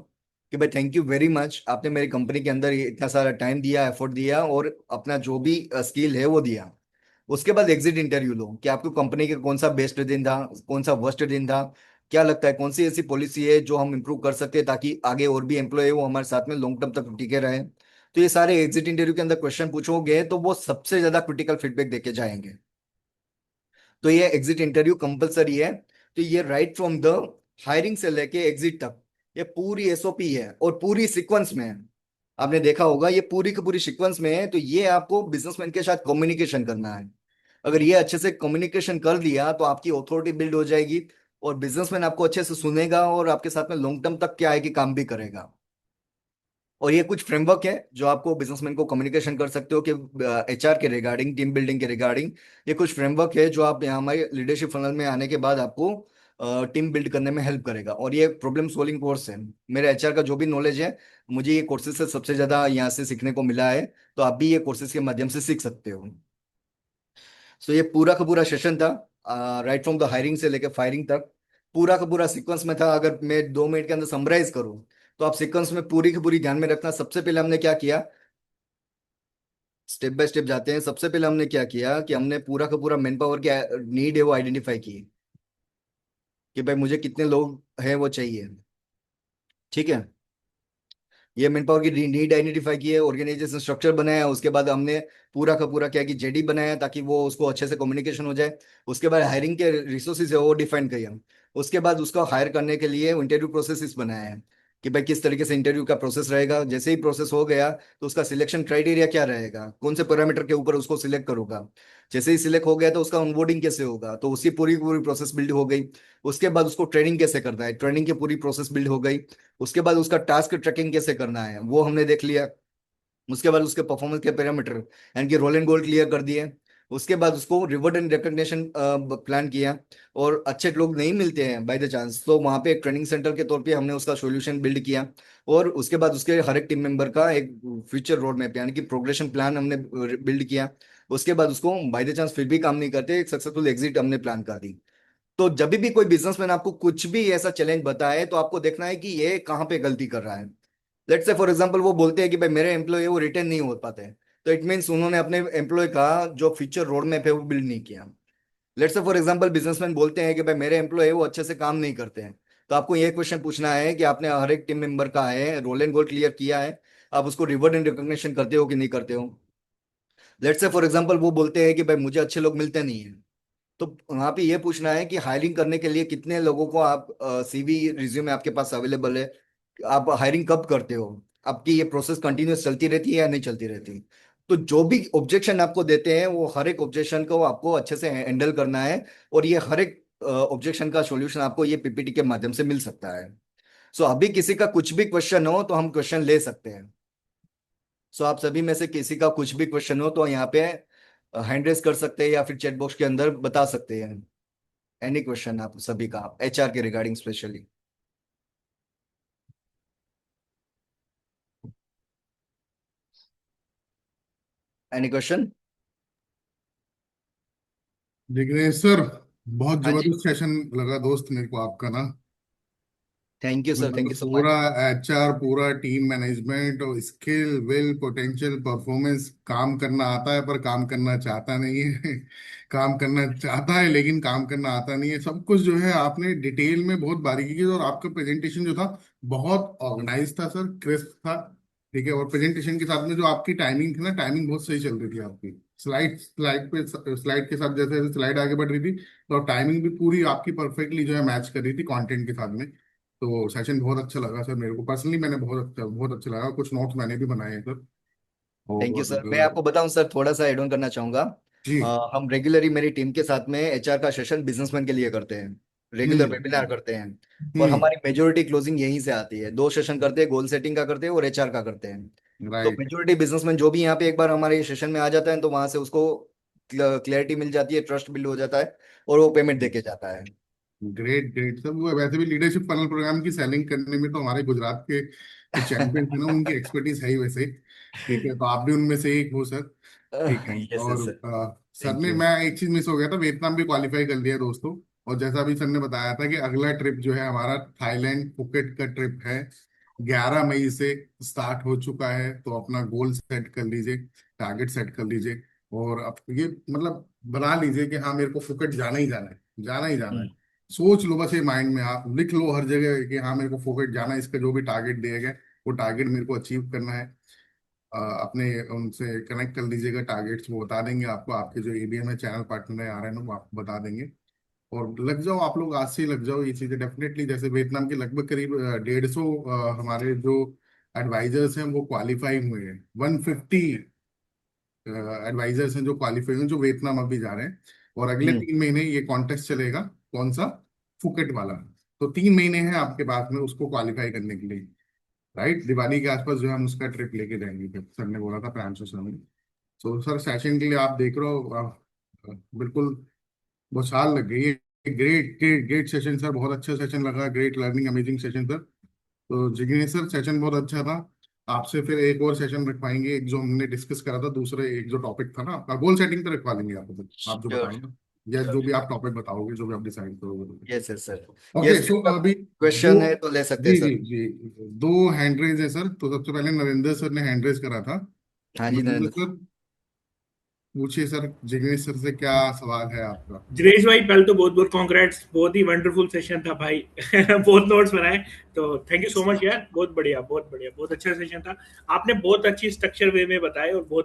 कि भाई थैंक यू वेरी मच, आपने मेरी कंपनी के अंदर ये इतना सारा टाइम दिया, एफर्ट दिया और अपना जो भी स्किल है वो दिया। उसके बाद एग्जिट इंटरव्यू लो कि आपको कंपनी का कौन सा बेस्ट दिन था, कौन सा वर्स्ट दिन था, क्या लगता है कौन सी ऐसी पॉलिसी है जो हम इंप्रूव कर सकते हैं ताकि आगे और भी एम्प्लॉय वो हमारे साथ में लॉन्ग टर्म तक टिके रहे। तो ये सारे एग्जिट इंटरव्यू के अंदर क्वेश्चन पूछोगे तो वो सबसे ज्यादा क्रिटिकल फीडबैक देके जाएंगे। तो ये एग्जिट इंटरव्यू कंपलसरी है। तो ये राइट फ्रॉम द हायरिंग से लेके एग्जिट तक ये पूरी SOP है और पूरी सीक्वेंस में है। आपने देखा होगा ये पूरी की पूरी सीक्वेंस में है। तो ये आपको बिजनेसमैन के साथ कम्युनिकेशन करना है। अगर ये अच्छे से कम्युनिकेशन कर दिया तो आपकी अथॉरिटी बिल्ड हो जाएगी और बिजनेसमैन आपको अच्छे से सुनेगा और आपके साथ में लॉन्ग टर्म तक क्या है कि काम भी करेगा। और ये कुछ फ्रेमवर्क है जो आपको बिजनेसमैन को कम्युनिकेशन कर सकते हो कि HR के रिगार्डिंग, टीम बिल्डिंग के रिगार्डिंग। ये कुछ फ्रेमवर्क है जो आप यहाँ हमारे लीडरशिप फनल में आने के बाद आपको टीम बिल्ड करने में हेल्प करेगा। और ये प्रॉब्लम सॉल्विंग कोर्स है। मेरे एचआर का जो भी नॉलेज है, मुझे ये कोर्सेज से सबसे ज्यादा यहाँ से सीखने को मिला है। तो आप भी ये कोर्सेज के माध्यम से सीख सकते हो। सो ये पूरा का पूरा सेशन था, राइट फ्रॉम द हायरिंग से लेकर फायरिंग तक, पूरा का पूरा सीक्वेंस में था। अगर मैं 2 मिनट के अंदर समराइज करूँ, तो आप सीक्वेंस में पूरी की पूरी ध्यान में रखना। सबसे पहले हमने क्या किया, स्टेप बाय स्टेप जाते हैं। सबसे पहले हमने क्या किया कि हमने पूरा का पूरा मैन पावर की नीड है वो आइडेंटिफाई की, कि भाई मुझे कितने लोग हैं वो चाहिए। ठीक है, ये मैन पावर की नीड आइडेंटिफाई की है, ऑर्गेनाइजेशन स्ट्रक्चर बनाया। उसके बाद हमने पूरा का पूरा क्या कि जेडी बनाया, ताकि वो उसको अच्छे से कम्युनिकेशन हो जाए। उसके बाद हायरिंग के रिसोर्सेज है वो डिफाइन किए हम। उसके बाद उसको हायर करने के लिए इंटरव्यू प्रोसेस बनाया है, कि भाई किस तरीके से इंटरव्यू का प्रोसेस रहेगा। जैसे ही प्रोसेस हो गया, तो उसका सिलेक्शन क्राइटेरिया क्या रहेगा, कौन से पैरामीटर के ऊपर उसको सिलेक्ट करूंगा। जैसे ही सिलेक्ट हो गया, तो उसका ऑनबोर्डिंग कैसे होगा, तो उसकी पूरी पूरी प्रोसेस बिल्ड हो गई। उसके बाद उसको ट्रेनिंग कैसे करना है, ट्रेनिंग की पूरी प्रोसेस बिल्ड हो गई। उसके बाद उसका टास्क ट्रैकिंग कैसे करना है वो हमने देख लिया। उसके बाद उसके परफॉर्मेंस के पैरामीटर यानी कि रोल एंड गोल क्लियर कर दिए। उसके बाद उसको रिवॉर्ड एंड रिकग्निशन प्लान किया। और अच्छे लोग नहीं मिलते हैं बाय द चांस, तो वहां पे एक ट्रेनिंग सेंटर के तौर पे हमने उसका सॉल्यूशन बिल्ड किया। और उसके बाद उसके हर एक टीम मेंबर का एक फ्यूचर रोड मैप यानी कि प्रोग्रेशन प्लान हमने बिल्ड किया। उसके बाद उसको बाय द चांस फिर भी काम नहीं करते, एक सक्सेसफुल एग्जिट हमने प्लान कर दी। तो जब भी कोई बिजनेसमैन आपको कुछ भी ऐसा चैलेंज बताए, तो आपको देखना है कि ये कहाँ पे गलती कर रहा है। लेट्स से फॉर एग्जांपल वो बोलते हैं कि भाई मेरे एम्प्लॉय वो रिटेन नहीं हो पाते हैं, तो इट मीन्स उन्होंने अपने एम्प्लॉय का जो फ्यूचर रोड मैप है वो बिल्ड नहीं किया। Let's say for example businessman बोलते हैं कि भाई मेरे एम्प्लॉय वो अच्छे से काम नहीं करते हैं, तो आपको ये क्वेश्चन पूछना है कि आपने हर एक टीम मेंबर का है रोल एंड गोल क्लियर किया है, आप उसको रिवॉर्ड एंड रिकॉग्निशन करते हो कि नहीं करते हो। लेट्स से फॉर एग्जांपल वो बोलते हैं कि भाई मुझे अच्छे लोग मिलते नहीं है, तो वहां पे ये पूछना है कि हायरिंग करने के लिए कितने लोगों को आप सीवी रिज्यूमे आपके पास अवेलेबल है, आप हायरिंग कब करते हो, आपकी ये प्रोसेस कंटिन्यूस चलती रहती है या नहीं चलती रहती। तो जो भी ऑब्जेक्शन आपको देते हैं, वो हर एक ऑब्जेक्शन को आपको अच्छे से हैंडल करना है। और ये हर एक ऑब्जेक्शन का सॉल्यूशन आपको ये पीपीटी के माध्यम से मिल सकता है। सो अभी किसी का कुछ भी क्वेश्चन हो तो हम क्वेश्चन ले सकते हैं। सो आप सभी में से किसी का कुछ भी क्वेश्चन हो तो यहाँ पे हैंड रेस कर सकते हैं, या फिर चैट बॉक्स के अंदर बता सकते हैं। एनी क्वेश्चन आप सभी का, एचआर के regarding specially. Any question? Jignesh sir, बहुत हाँ जी। जबरदस्त सेशन लगा दोस्त मेरे को आपका ना। थैंक यू सर, थैंक मतलब यू सो पूरा मच। एचआर, पूरा टीम मैनेजमेंट और स्किल, विल, पोटेंशियल, परफॉर्मेंस, काम करना आता है पर काम करना चाहता नहीं है। काम करना चाहता है लेकिन काम करना आता नहीं है। सब कुछ जो है आपने डिटेल में बहुत बारीकी की, और आपका प्रेजेंटेशन जो था बहुत ऑर्गेनाइज था सर, क्रिस्प था। ठीक है, और प्रेजेंटेशन के साथ में जो आपकी टाइमिंग थी ना, टाइमिंग बहुत सही चल रही थी आपकी। स्लाइड स्लाइड पे स्लाइड के साथ जैसे जैसे स्लाइड आगे बढ़ रही थी, तो टाइमिंग भी पूरी आपकी परफेक्टली जो है मैच कर रही थी कंटेंट के साथ में। तो सेशन बहुत अच्छा लगा सर, मेरे को पर्सनली मैंने बहुत अच्छा लगा। कुछ नोट्स मैंने भी बनाए हैं सर। थैंक यू और सर। मैं आपको बताऊं सर, थोड़ा सा एड ऑन करना चाहूंगा। जी। हम रेगुलरली मेरी टीम के साथ में एचआर का सेशन बिजनेसमैन के लिए करते हैं, रेगुलर हम्म। वेबिनार करते हैं। और हम्म। हमारी मेजोरिटी क्लोजिंग यहीं से आती है। 2 सेशन करते हैं, गोल सेटिंग का करते हैं और एचआर का करते हैं। तो राइट। मेजोरिटी बिजनेसमैन जो भी यहाँ पे एक बार हमारे सेशन में आ जाता है, तो वहां से उसको क्लैरिटी मिल जाती है, ट्रस्ट बिल्ड हो जाता है, और वो पेमेंट देके जाता है। ग्रेट ग्रेट सर, वो वैसे भी लीडरशिप फनल प्रोग्राम की सेलिंग करने में तो हमारे गुजरात के जो चैंपियन थे ना, उनकी एक्सपर्टीज है ही वैसे। ठीक है, तो आप भी उनमें से एक हो सर। ठीक है। यस और यस सर। सर थैंक ने, यू। मैं एक चीज मिस हो गया था, वियतनाम भी क्वालिफाई कर लिया दोस्तों। और जैसा अभी सर ने बताया था कि अगला ट्रिप जो है हमारा थाईलैंड फुकेट का ट्रिप है, 11 मई से स्टार्ट हो चुका है। तो अपना गोल सेट कर लीजिए, टारगेट सेट कर लीजिए। और अब ये मतलब बना लीजिए कि हाँ मेरे को फुकेट जाना ही जाना है, जाना ही जाना है। हम्म। सोच लो बस, ये माइंड में आप लिख लो हर जगह कि हाँ मेरे को फुकेट जाना है, इसका जो भी टारगेट दिया गया वो टारगेट मेरे को अचीव करना है। अपने उनसे कनेक्ट कर लीजिएगा, टारगेट्स वो बता देंगे आपको। आपके जो एबीएम है, चैनल पार्टनर है, आ रहे हैं ना, वो आपको बता देंगे। और लग जाओ आप लोग, आज से ही लग जाओ ये चीजें डेफिनेटली। जैसे वियतनाम के लगभग करीब 150 हमारे जो एडवाइजर्स हैं वो क्वालिफाई हुए हैं। 150 एडवाइजर्स हैं जो क्वालिफाई हुए, जो वियतनाम अभी जा रहे हैं। और अगले हम्म। 3 महीने ये कॉन्टेस्ट चलेगा। कौन सा? फुकेट वाला। तो 3 महीने हैं आपके पास में उसको क्वालिफाई करने के लिए। राइट, दिवाली के आसपास जो है हम उसका ट्रिप लेके जाएंगे, फिर सर ने बोला था, प्रांशु सर ने। तो सर सेशन के लिए आप देख रहे हो, बिल्कुल बहुत साल लग गई है great great great session sir, बहुत अच्छा सेशन लगा, great learning, amazing session sir. तो जिग्नेश सर सेशन बहुत अच्छा था। आपसे फिर एक और सेशन रखवाएंगे, एक जो हमने डिस्कस करा था, दूसरे एक जो टॉपिक था ना आपका गोल सेटिंग पे रखवा लेंगे आपको, फिर आप जो श्योर। बताएंगे या जो भी आप टॉपिक बताओगे, जो भी आप डिसाइड करोगे। Yes yes sir. Okay yes, so अभी दो, क्वेश्चन है तो ले सकते हैं जी जी सर। जी, दो हैंड रेज है सर। तो सबसे पहले नरेंद्र सर ने हैंड रेज करा था। हाँ जी नरेंद्र नरेंद्र। सर पूछिए सर, जिग्नेश सर से क्या सवाल है आपका। जिनेश भाई, पहले तो बहुत बहुत कॉन्ग्रेट्स, बहुत ही वंडरफुल सेशन था भाई। बहुत नोट्स बनाए, तो थैंक यू सो मच यार, बहुत बढ़िया बहुत बढ़िया, बहुत अच्छा सेशन था। आपने बहुत अच्छी स्ट्रक्चर वे में बताए और बहुत